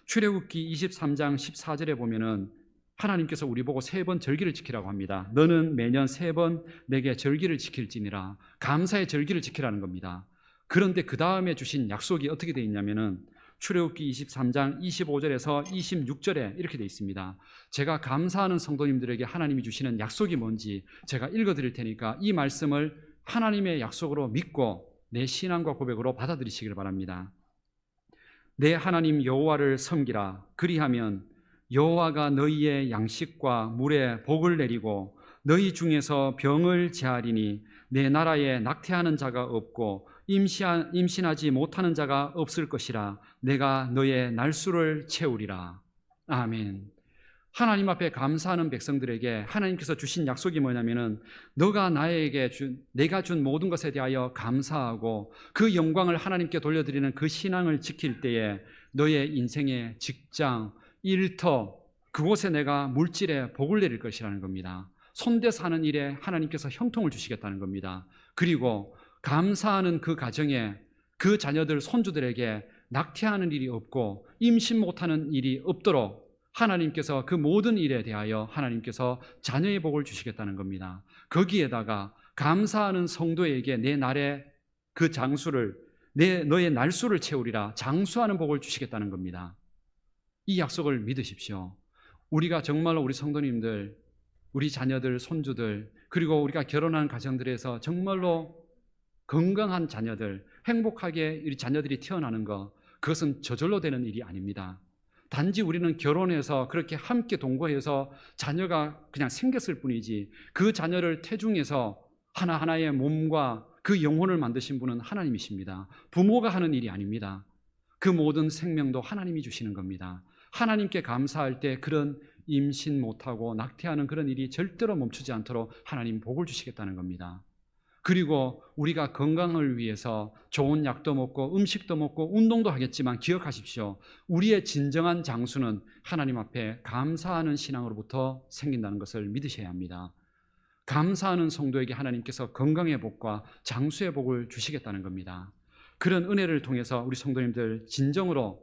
출애굽기 23장 14절에 보면은 하나님께서 우리 보고 3번 절기를 지키라고 합니다. 너는 매년 3번 내게 절기를 지킬지니라. 감사의 절기를 지키라는 겁니다. 그런데 그 다음에 주신 약속이 어떻게 되어 있냐면은 출애굽기 23장 25절에서 26절에 이렇게 되어 있습니다. 제가 감사하는 성도님들에게 하나님이 주시는 약속이 뭔지 제가 읽어드릴 테니까 이 말씀을 하나님의 약속으로 믿고 내 신앙과 고백으로 받아들이시길 바랍니다. 내 하나님 여호와를 섬기라. 그리하면 여호와가 너희의 양식과 물에 복을 내리고 너희 중에서 병을 제하리니 내 나라에 낙태하는 자가 없고 임신하지 못하는 자가 없을 것이라. 내가 너의 날수를 채우리라. 아멘. 하나님 앞에 감사하는 백성들에게 하나님께서 주신 약속이 뭐냐면은 내가 준 모든 것에 대하여 감사하고 그 영광을 하나님께 돌려드리는 그 신앙을 지킬 때에 너의 인생의 직장, 일터, 그곳에 내가 물질에 복을 내릴 것이라는 겁니다. 손대서 하는 일에 하나님께서 형통을 주시겠다는 겁니다. 그리고 감사하는 그 가정에 그 자녀들, 손주들에게 낙태하는 일이 없고 임신 못하는 일이 없도록 하나님께서 그 모든 일에 대하여 하나님께서 자녀의 복을 주시겠다는 겁니다. 거기에다가 감사하는 성도에게 내 날의 그 장수를, 너의 날수를 채우리라, 장수하는 복을 주시겠다는 겁니다. 이 약속을 믿으십시오. 우리가 정말로 우리 성도님들, 우리 자녀들, 손주들, 그리고 우리가 결혼한 가정들에서 정말로 건강한 자녀들, 행복하게 우리 자녀들이 태어나는 것, 그것은 저절로 되는 일이 아닙니다. 단지 우리는 결혼해서 그렇게 함께 동거해서 자녀가 그냥 생겼을 뿐이지, 그 자녀를 태중해서 하나하나의 몸과 그 영혼을 만드신 분은 하나님이십니다. 부모가 하는 일이 아닙니다. 그 모든 생명도 하나님이 주시는 겁니다. 하나님께 감사할 때 그런 임신 못하고 낙태하는 그런 일이 절대로 멈추지 않도록 하나님 복을 주시겠다는 겁니다. 그리고 우리가 건강을 위해서 좋은 약도 먹고 음식도 먹고 운동도 하겠지만 기억하십시오. 우리의 진정한 장수는 하나님 앞에 감사하는 신앙으로부터 생긴다는 것을 믿으셔야 합니다. 감사하는 성도에게 하나님께서 건강의 복과 장수의 복을 주시겠다는 겁니다. 그런 은혜를 통해서 우리 성도님들 진정으로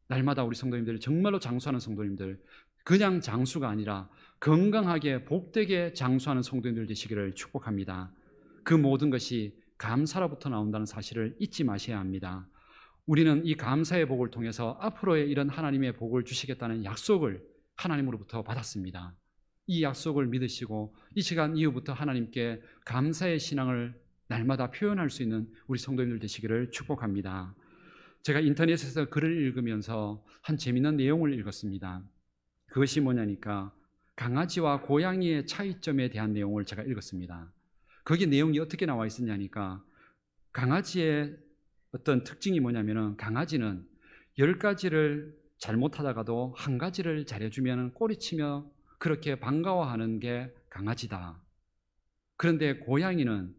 날마다 우리 성도님들, 정말로 장수하는 성도님들, 그냥 장수가 아니라 건강하게 복되게 장수하는 성도님들 되시기를 축복합니다. 그 모든 것이 감사로부터 나온다는 사실을 잊지 마셔야 합니다. 우리는 이 감사의 복을 통해서 앞으로의 이런 하나님의 복을 주시겠다는 약속을 하나님으로부터 받았습니다. 이 약속을 믿으시고 이 시간 이후부터 하나님께 감사의 신앙을 날마다 표현할 수 있는 우리 성도님들 되시기를 축복합니다. 제가 인터넷에서 글을 읽으면서 한 재미있는 내용을 읽었습니다. 그것이 뭐냐니까 강아지와 고양이의 차이점에 대한 내용을 제가 읽었습니다. 거기 내용이 어떻게 나와 있었냐니까 강아지의 어떤 특징이 뭐냐면은 강아지는 10가지를 잘못하다가도 한 가지를 잘해주면 꼬리치며 그렇게 반가워하는 게 강아지다. 그런데 고양이는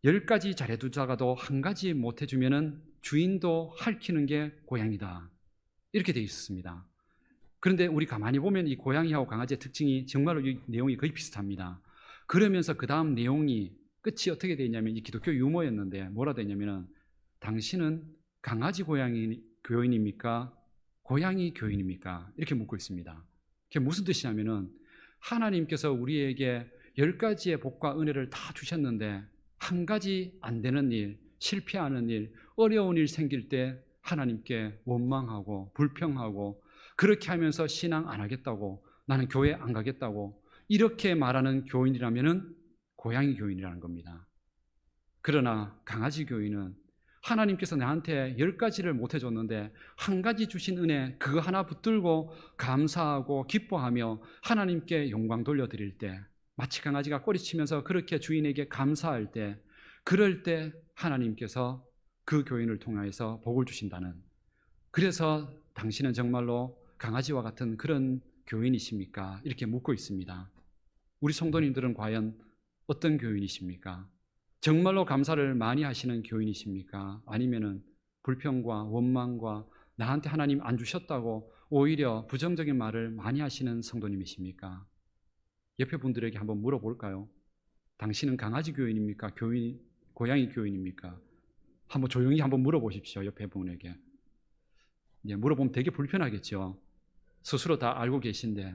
10가지 잘해두다가도 한 가지 못해주면 주인도 핥히는 게 고양이다. 이렇게 되어 있었습니다. 그런데 우리 가만히 보면 이 고양이하고 강아지의 특징이 정말로 이 내용이 거의 비슷합니다. 그러면서 그 다음 내용이 끝이 어떻게 되어 있냐면 이 기독교 유머였는데 뭐라 되어 있냐면은 당신은 강아지 고양이 교인입니까? 고양이 교인입니까? 이렇게 묻고 있습니다. 그게 무슨 뜻이냐면은 하나님께서 우리에게 10가지의 복과 은혜를 다 주셨는데 한 가지 안 되는 일, 실패하는 일, 어려운 일 생길 때 하나님께 원망하고 불평하고 그렇게 하면서 신앙 안 하겠다고, 나는 교회 안 가겠다고 이렇게 말하는 교인이라면은 고양이 교인이라는 겁니다. 그러나 강아지 교인은 하나님께서 나한테 10가지를 못 해줬는데 한 가지 주신 은혜 그거 하나 붙들고 감사하고 기뻐하며 하나님께 영광 돌려드릴 때, 마치 강아지가 꼬리치면서 그렇게 주인에게 감사할 때, 그럴 때 하나님께서 그 교인을 통하여서 복을 주신다는, 그래서 당신은 정말로 강아지와 같은 그런 교인이십니까? 이렇게 묻고 있습니다. 우리 성도님들은 과연 어떤 교인이십니까? 정말로 감사를 많이 하시는 교인이십니까? 아니면은 불평과 원망과 나한테 하나님 안 주셨다고 오히려 부정적인 말을 많이 하시는 성도님이십니까? 옆에 분들에게 한번 물어볼까요? 당신은 강아지 교인입니까? 고양이 교인입니까? 한번 조용히 한번 물어보십시오. 옆에 분에게. 물어보면 되게 불편하겠죠. 스스로 다 알고 계신데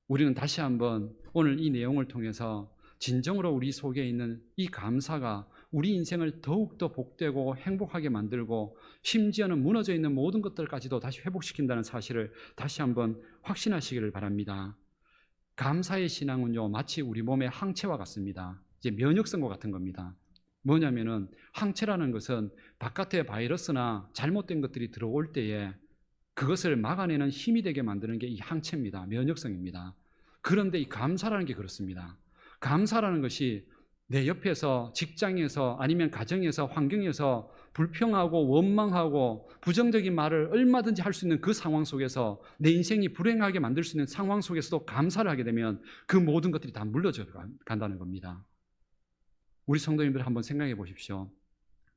우리는 다시 한번 오늘 이 내용을 통해서 진정으로 우리 속에 있는 이 감사가 우리 인생을 더욱더 복되고 행복하게 만들고 심지어는 무너져 있는 모든 것들까지도 다시 회복시킨다는 사실을 다시 한번 확신하시기를 바랍니다. 감사의 신앙은요, 마치 우리 몸의 항체와 같습니다. 이제 면역성과 같은 겁니다. 뭐냐면은 항체라는 것은 바깥에 바이러스나 잘못된 것들이 들어올 때에 그것을 막아내는 힘이 되게 만드는 게 이 항체입니다. 면역성입니다. 그런데 이 감사라는 게 그렇습니다. 감사라는 것이 내 옆에서, 직장에서, 아니면 가정에서, 환경에서 불평하고 원망하고 부정적인 말을 얼마든지 할 수 있는 그 상황 속에서 내 인생이 불행하게 만들 수 있는 상황 속에서도 감사를 하게 되면 그 모든 것들이 다 물러져 간다는 겁니다. 우리 성도님들 한번 생각해 보십시오.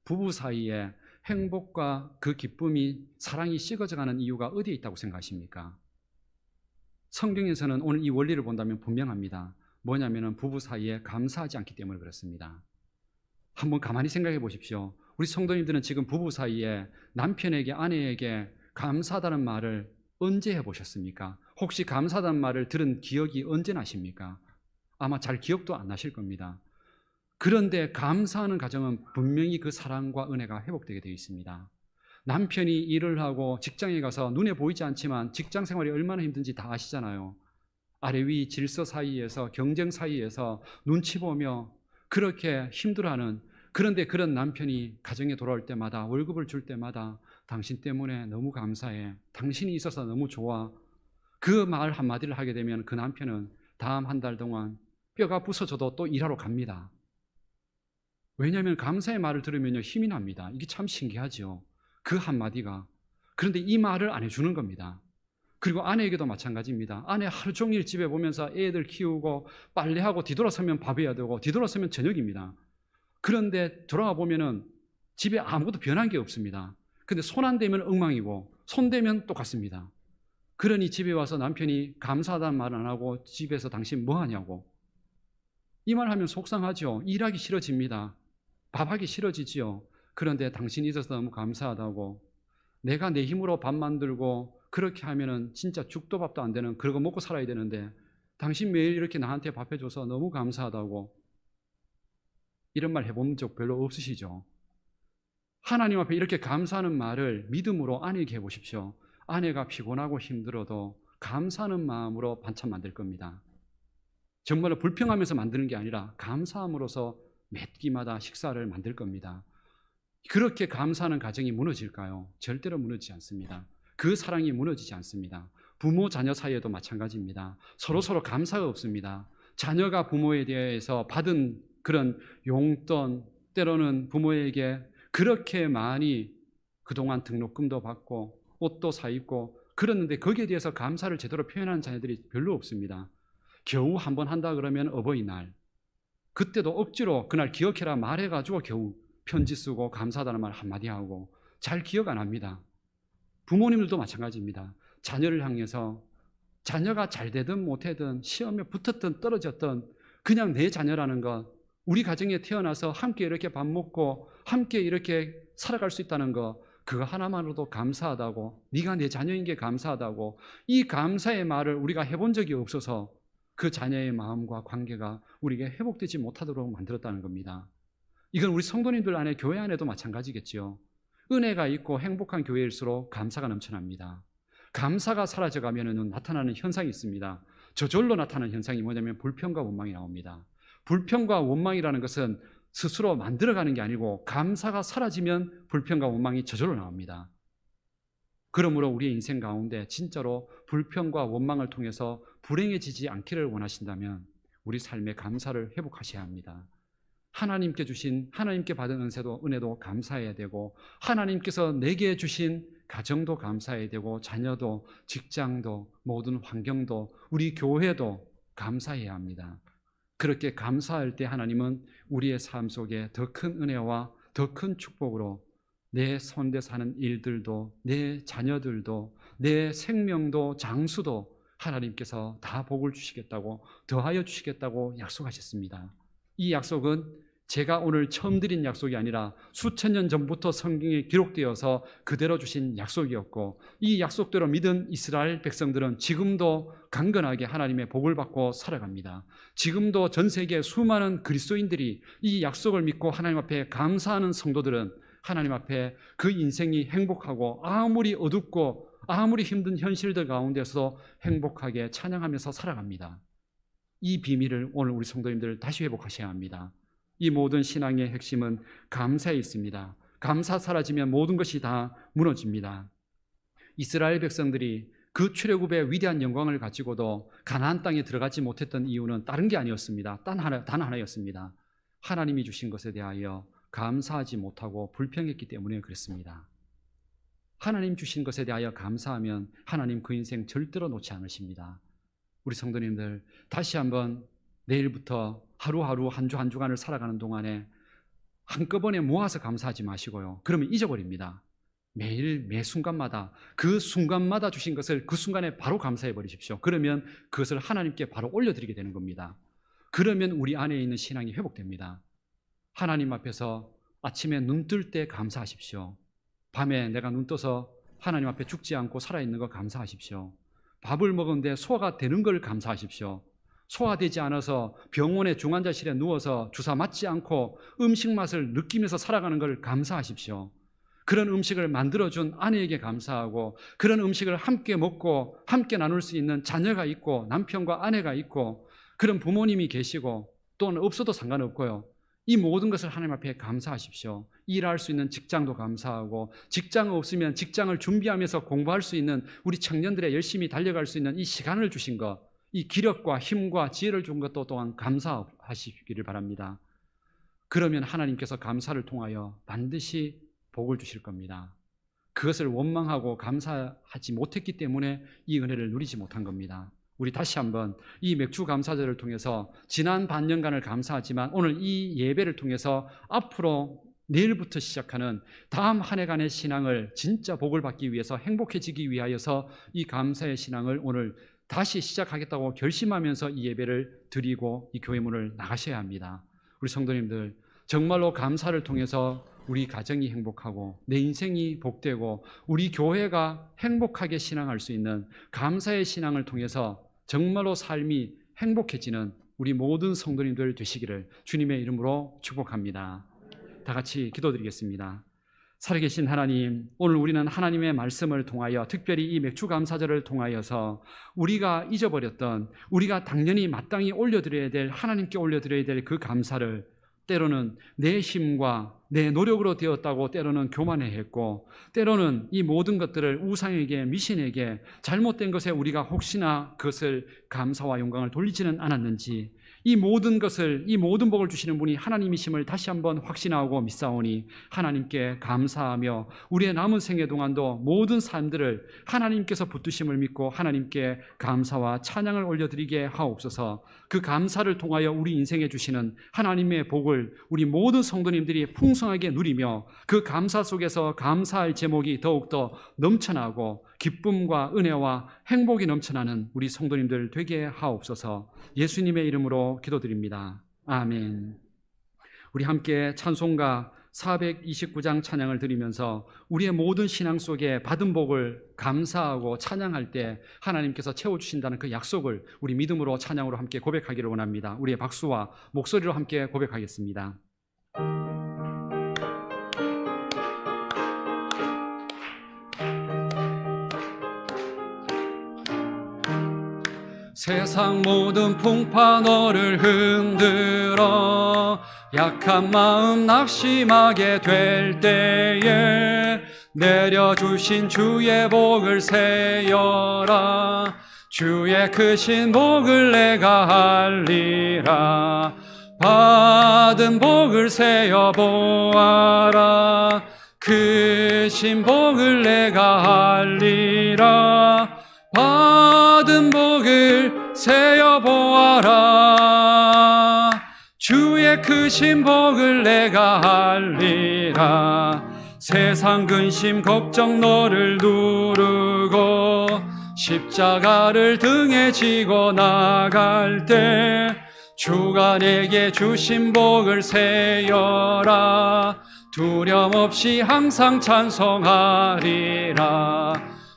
부부 사이에 행복과 그 기쁨이, 사랑이 식어져가는 이유가 어디에 있다고 생각하십니까? 성경에서는 오늘 이 원리를 본다면 분명합니다. 뭐냐면은 부부 사이에 감사하지 않기 때문에 그렇습니다. 한번 가만히 생각해 보십시오. 우리 성도님들은 지금 부부 사이에 남편에게, 아내에게 감사하다는 말을 언제 해보셨습니까? 혹시 감사하다는 말을 들은 기억이 언제 나십니까? 아마 잘 기억도 안 나실 겁니다. 그런데 감사하는 가정은 분명히 그 사랑과 은혜가 회복되게 되어 있습니다. 남편이 일을 하고 직장에 가서 눈에 보이지 않지만 직장 생활이 얼마나 힘든지 다 아시잖아요. 아래 위 질서 사이에서, 경쟁 사이에서 눈치 보며 그렇게 힘들어하는, 그런데 그런 남편이 가정에 돌아올 때마다, 월급을 줄 때마다 당신 때문에 너무 감사해, 당신이 있어서 너무 좋아, 그 말 한마디를 하게 되면 그 남편은 다음 한 달 동안 뼈가 부서져도 또 일하러 갑니다. 왜냐하면 감사의 말을 들으면 힘이 납니다. 이게 참 신기하죠. 그 한마디가. 그런데 이 말을 안 해주는 겁니다. 그리고 아내에게도 마찬가지입니다. 아내 하루 종일 집에 보면서 애들 키우고 빨래하고 뒤돌아서면 밥해야 되고 뒤돌아서면 저녁입니다. 그런데 돌아가 보면은 집에 아무것도 변한 게 없습니다. 근데 손 안 대면 엉망이고 손 대면 똑같습니다. 그러니 집에 와서 남편이 감사하다는 말 안 하고 집에서 당신 뭐 하냐고, 이 말 하면 속상하죠. 일하기 싫어집니다. 밥하기 싫어지지요. 그런데 당신이 있어서 너무 감사하다고, 내가 내 힘으로 밥 만들고 그렇게 하면은 진짜 죽도 밥도 안 되는, 그러고 먹고 살아야 되는데 당신 매일 이렇게 나한테 밥 해줘서 너무 감사하다고, 이런 말 해본 적 별로 없으시죠? 하나님 앞에 이렇게 감사하는 말을 믿음으로 아내에게 해보십시오. 아내가 피곤하고 힘들어도 감사하는 마음으로 반찬 만들 겁니다. 정말로 불평하면서 만드는 게 아니라 감사함으로써 매 끼마다 식사를 만들 겁니다. 그렇게 감사하는 가정이 무너질까요? 절대로 무너지지 않습니다. 그 사랑이 무너지지 않습니다. 부모 자녀 사이에도 마찬가지입니다. 서로 감사가 없습니다. 자녀가 부모에 대해서 받은 그런 용돈, 때로는 부모에게 그렇게 많이 그동안 등록금도 받고 옷도 사 입고 그랬는데 거기에 대해서 감사를 제대로 표현하는 자녀들이 별로 없습니다. 겨우 한 번 한다 그러면 어버이날, 그때도 억지로 그날 기억해라 말해가지고 겨우 편지 쓰고 감사하다는 말 한마디 하고 잘 기억 안 합니다. 부모님들도 마찬가지입니다. 자녀를 향해서 자녀가 잘 되든 못되든 시험에 붙었든 떨어졌든 그냥 내 자녀라는 것, 우리 가정에 태어나서 함께 이렇게 밥 먹고 함께 이렇게 살아갈 수 있다는 것, 그거 하나만으로도 감사하다고, 네가 내 자녀인 게 감사하다고, 이 감사의 말을 우리가 해본 적이 없어서 그 자녀의 마음과 관계가 우리에게 회복되지 못하도록 만들었다는 겁니다. 이건 우리 성도님들 안에, 교회 안에도 마찬가지겠죠. 은혜가 있고 행복한 교회일수록 감사가 넘쳐납니다. 감사가 사라져가면 나타나는 현상이 있습니다. 저절로 나타나는 현상이 뭐냐면 불평과 원망이 나옵니다. 불평과 원망이라는 것은 스스로 만들어가는 게 아니고 감사가 사라지면 불평과 원망이 저절로 나옵니다. 그러므로 우리의 인생 가운데 진짜로 불평과 원망을 통해서 불행해지지 않기를 원하신다면 우리 삶의 감사를 회복하셔야 합니다. 하나님께 주신, 하나님께 받은 은혜도 감사해야 되고, 하나님께서 내게 주신 가정도 감사해야 되고, 자녀도, 직장도, 모든 환경도, 우리 교회도 감사해야 합니다. 그렇게 감사할 때 하나님은 우리의 삶 속에 더 큰 은혜와 더 큰 축복으로 내 손대서 하는 일들도, 내 자녀들도, 내 생명도, 장수도 하나님께서 다 복을 주시겠다고, 더하여 주시겠다고 약속하셨습니다. 이 약속은 제가 오늘 처음 드린 약속이 아니라 수천 년 전부터 성경에 기록되어서 그대로 주신 약속이었고, 이 약속대로 믿은 이스라엘 백성들은 지금도 강건하게 하나님의 복을 받고 살아갑니다. 지금도 전 세계 수많은 그리스도인들이 이 약속을 믿고 하나님 앞에 감사하는 성도들은 하나님 앞에 그 인생이 행복하고, 아무리 어둡고 아무리 힘든 현실들 가운데서 행복하게 찬양하면서 살아갑니다. 이 비밀을 오늘 우리 성도님들 다시 회복하셔야 합니다. 이 모든 신앙의 핵심은 감사에 있습니다. 감사 사라지면 모든 것이 다 무너집니다. 이스라엘 백성들이 그 출애굽의 위대한 영광을 가지고도 가나안 땅에 들어가지 못했던 이유는 다른 게 아니었습니다. 단 하나였습니다. 하나님이 주신 것에 대하여 감사하지 못하고 불평했기 때문에 그렇습니다. 하나님 주신 것에 대하여 감사하면 하나님 그 인생 절대로 놓지 않으십니다. 우리 성도님들, 다시 한번 내일부터 하루하루 한 주 한 주간을 살아가는 동안에 한꺼번에 모아서 감사하지 마시고요. 그러면 잊어버립니다. 매일 매 순간마다 그 순간마다 주신 것을 그 순간에 바로 감사해 버리십시오. 그러면 그것을 하나님께 바로 올려드리게 되는 겁니다. 그러면 우리 안에 있는 신앙이 회복됩니다. 하나님 앞에서 아침에 눈 뜰 때 감사하십시오. 밤에 내가 눈 떠서 하나님 앞에 죽지 않고 살아있는 거 감사하십시오. 밥을 먹었는데 소화가 되는 걸 감사하십시오. 소화되지 않아서 병원의 중환자실에 누워서 주사 맞지 않고 음식 맛을 느끼면서 살아가는 걸 감사하십시오. 그런 음식을 만들어준 아내에게 감사하고, 그런 음식을 함께 먹고 함께 나눌 수 있는 자녀가 있고 남편과 아내가 있고 그런 부모님이 계시고 또는 없어도 상관없고요. 이 모든 것을 하나님 앞에 감사하십시오. 일할 수 있는 직장도 감사하고, 직장 없으면 직장을 준비하면서 공부할 수 있는 우리 청년들의 열심히 달려갈 수 있는 이 시간을 주신 것, 이 기력과 힘과 지혜를 준 것도 또한 감사하시기를 바랍니다. 그러면 하나님께서 감사를 통하여 반드시 복을 주실 겁니다. 그것을 원망하고 감사하지 못했기 때문에 이 은혜를 누리지 못한 겁니다. 우리 다시 한번 이 맥주 감사절을 통해서 지난 반년간을 감사하지만 오늘 이 예배를 통해서 앞으로 내일부터 시작하는 다음 한 해간의 신앙을 진짜 복을 받기 위해서, 행복해지기 위하여서 이 감사의 신앙을 오늘 다시 시작하겠다고 결심하면서 이 예배를 드리고 이 교회 문을 나가셔야 합니다. 우리 성도님들, 정말로 감사를 통해서 우리 가정이 행복하고 내 인생이 복되고 우리 교회가 행복하게 신앙할 수 있는 감사의 신앙을 통해서 정말로 삶이 행복해지는 우리 모든 성도님들 되시기를 주님의 이름으로 축복합니다. 다 같이 기도드리겠습니다. 살아계신 하나님, 오늘 우리는 하나님의 말씀을 통하여, 특별히 이 맥주 감사절을 통하여서 우리가 잊어버렸던, 우리가 당연히 마땅히 올려드려야 될, 하나님께 올려드려야 될 그 감사를 때로는 내 힘과 내 노력으로 되었다고 때로는 교만해했고, 때로는 이 모든 것들을 우상에게, 미신에게, 잘못된 것에 우리가 혹시나 그것을 감사와 영광을 돌리지는 않았는지, 이 모든 것을, 이 모든 복을 주시는 분이 하나님이심을 다시 한번 확신하고 믿사오니 하나님께 감사하며 우리의 남은 생애 동안도 모든 삶들을 하나님께서 붙드심을 믿고 하나님께 감사와 찬양을 올려드리게 하옵소서. 그 감사를 통하여 우리 인생에 주시는 하나님의 복을 우리 모든 성도님들이 풍성하게 누리며 그 감사 속에서 감사할 제목이 더욱더 넘쳐나고 기쁨과 은혜와 행복이 넘쳐나는 우리 성도님들 되게 하옵소서. 예수님의 이름으로 기도드립니다. 아멘. 우리 함께 찬송가 429장 찬양을 드리면서 우리의 모든 신앙 속에 받은 복을 감사하고 찬양할 때 하나님께서 채워주신다는 그 약속을 우리 믿음으로, 찬양으로 함께 고백하기를 원합니다. 우리의 박수와 목소리로 함께 고백하겠습니다. 세상 모든 풍파 너를 흔들어 약한 마음 낙심하게 될 때에 내려주신 주의 복을 세어라. 주의 크신 복을 내가 알리라. 받은 복을 세어 보아라. 크신 복을 내가 알리라. 받은 복을 세어 보아라. 주의 크신 복을 내가 알리라. 세상 근심 걱정 너를 누르고 십자가를 등에 지고 나갈 때 주가 내게 주신 복을 세어라. 두려움 없이 항상 찬송하리라.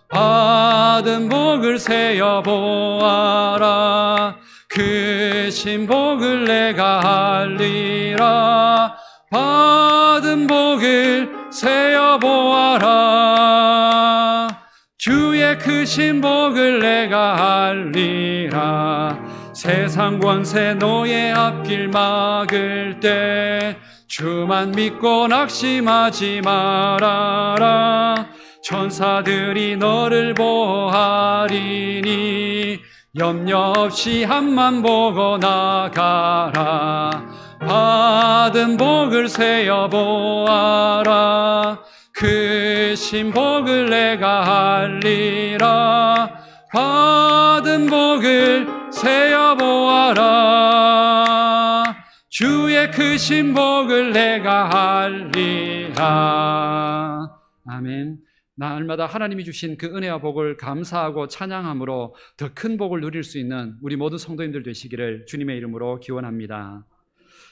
받은 복을 세어 보아라. 크신 복을 내가 알리라. 받은 복을 세어 보아라. 주의 크신 복을 내가 알리라. 세상 권세 너의 앞길 막을 때 주만 믿고 낙심하지 말아라. 천사들이 너를 보호하리니 염려 없이 앞만 보고 나가라. 받은 복을 세어 보아라. 크신 복을 내가 알리라. 받은 복을 세어 보아라. 주의 크신 복을 내가 알리라. 아멘. 날마다 하나님이 주신 그 은혜와 복을 감사하고 찬양함으로 더 큰 복을 누릴 수 있는 우리 모든 성도님들 되시기를 주님의 이름으로 기원합니다.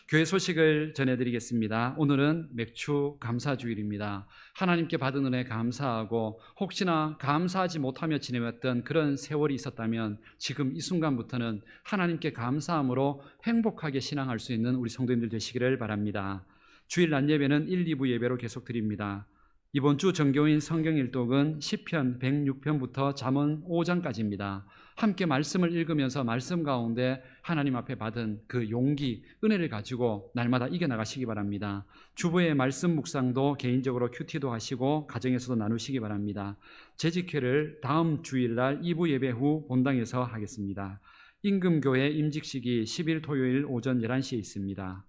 교회 소식을 전해드리겠습니다. 오늘은 맥주 감사주일입니다. 하나님께 받은 은혜 감사하고 혹시나 감사하지 못하며 지내왔던 그런 세월이 있었다면 지금 이 순간부터는 하나님께 감사함으로 행복하게 신앙할 수 있는 우리 성도님들 되시기를 바랍니다. 주일 낮 예배는 1, 2부 예배로 계속 드립니다. 이번 주 정교인 성경 일독은 시편 106편부터 잠언 5장까지입니다. 함께 말씀을 읽으면서 말씀 가운데 하나님 앞에 받은 그 용기, 은혜를 가지고 날마다 이겨나가시기 바랍니다. 주보의 말씀 묵상도 개인적으로 큐티도 하시고 가정에서도 나누시기 바랍니다. 재직회를 다음 주일날 2부 예배 후 본당에서 하겠습니다. 임금교회 임직식이 10일 토요일 오전 11시에 있습니다.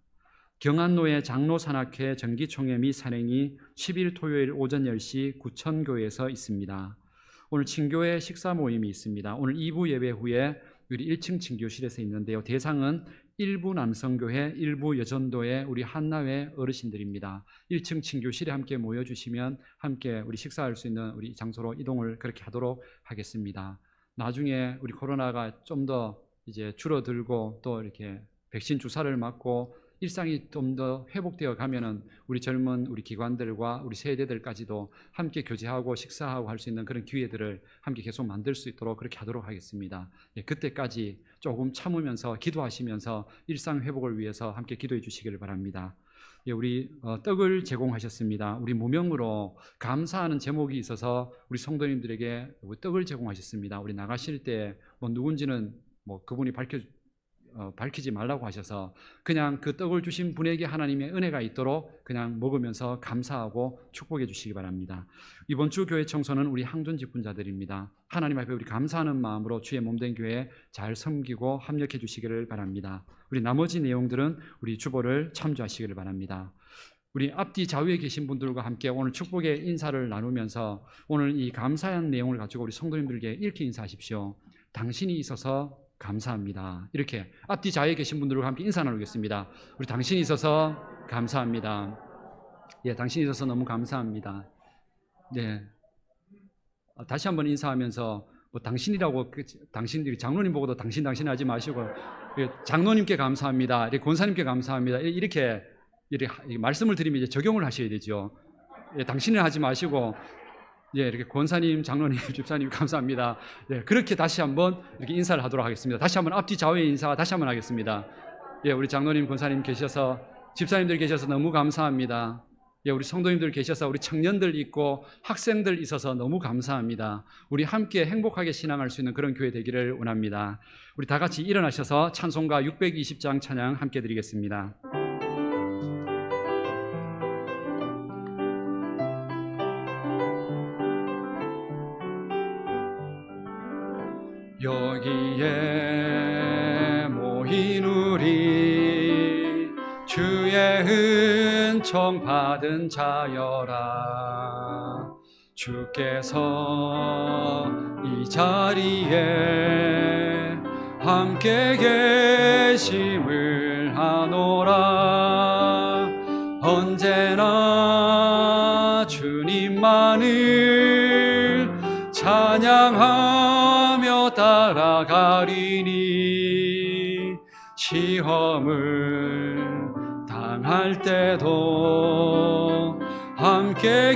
경안로의 장로산악회 정기총회 및 산행이 10일 토요일 오전 10시 구천교회에서 있습니다. 오늘 친교회 식사 모임이 있습니다. 오늘 2부 예배 후에 우리 1층 친교실에서 있는데요. 대상은 일부 남성교회, 일부 여전도의 우리 한나회 어르신들입니다. 1층 친교실에 함께 모여주시면 함께 우리 식사할 수 있는 우리 장소로 이동을 그렇게 하도록 하겠습니다. 나중에 우리 코로나가 좀 더 이제 줄어들고 또 이렇게 백신 주사를 맞고 일상이 좀 더 회복되어 가면은 우리 젊은 우리 기관들과 우리 세대들까지도 함께 교제하고 식사하고 할 수 있는 그런 기회들을 함께 계속 만들 수 있도록 그렇게 하도록 하겠습니다. 그때까지 조금 참으면서 기도하시면서 일상 회복을 위해서 함께 기도해 주시기를 바랍니다. 우리 떡을 제공하셨습니다. 우리 무명으로 감사하는 제목이 있어서 우리 성도님들에게 떡을 제공하셨습니다. 우리 나가실 때 뭐 누군지는 뭐 그분이 밝히지 말라고 하셔서 그냥 그 떡을 주신 분에게 하나님의 은혜가 있도록 그냥 먹으면서 감사하고 축복해 주시기 바랍니다. 이번 주 교회 청소는 우리 항존 직분자들입니다. 하나님 앞에 우리 감사하는 마음으로 주의 몸된 교회 잘 섬기고 합력해 주시기를 바랍니다. 우리 나머지 내용들은 우리 주보를 참조하시기를 바랍니다. 우리 앞뒤 좌우에 계신 분들과 함께 오늘 축복의 인사를 나누면서 오늘 이 감사한 내용을 가지고 우리 성도님들에게 이렇게 인사하십시오. 당신이 있어서 감사합니다. 이렇게 앞뒤 좌우에 계신 분들과 함께 인사 나누겠습니다. 우리 당신이 있어서 감사합니다. 당신이 있어서 너무 감사합니다. 다시 한번 인사하면서 뭐 당신이라고 당신들이 장로님 보고도 당신 하지 마시고 장로님께 감사합니다. 권사님께 감사합니다. 이렇게 말씀을 드리면 이제 적용을 하셔야 되죠. 당신을 하지 마시고 이렇게 권사님, 장로님, 집사님 감사합니다. 그렇게 다시 한번 이렇게 인사를 하도록 하겠습니다. 다시 한번 앞뒤 좌우의 인사 다시 한번 하겠습니다. 우리 장로님, 권사님 계셔서 집사님들 계셔서 너무 감사합니다. 우리 성도님들 계셔서 우리 청년들 있고 학생들 있어서 너무 감사합니다. 우리 함께 행복하게 신앙할 수 있는 그런 교회 되기를 원합니다. 우리 다 같이 일어나셔서 찬송가 620장 찬양 함께 드리겠습니다. 여기에 모인 우리 주의 은총 받은 자여라. 주께서 이 자리에 함께 계심을 하노라. 언제나 주님만을 찬양하며 따라가리니 시험을 당할 때도 함께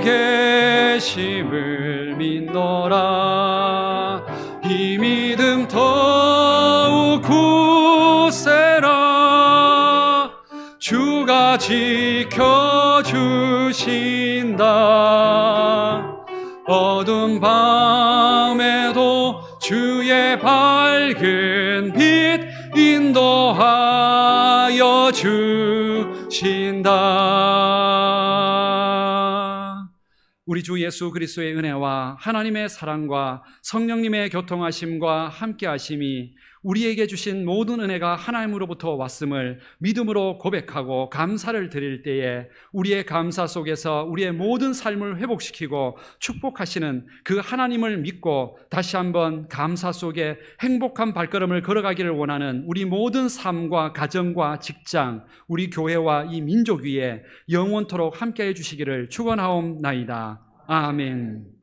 계심을 믿노라. 이 믿음 더욱 굳세라. 주가 지켜주신다. 어두운 밤에도 주의 밝은 빛 인도하여 주신다. 우리 주 예수 그리스도의 은혜와 하나님의 사랑과 성령님의 교통하심과 함께하심이 우리에게 주신 모든 은혜가 하나님으로부터 왔음을 믿음으로 고백하고 감사를 드릴 때에 우리의 감사 속에서 우리의 모든 삶을 회복시키고 축복하시는 그 하나님을 믿고 다시 한번 감사 속에 행복한 발걸음을 걸어가기를 원하는 우리 모든 삶과 가정과 직장, 우리 교회와 이 민족 위에 영원토록 함께해 주시기를 축원하옵나이다. 아멘.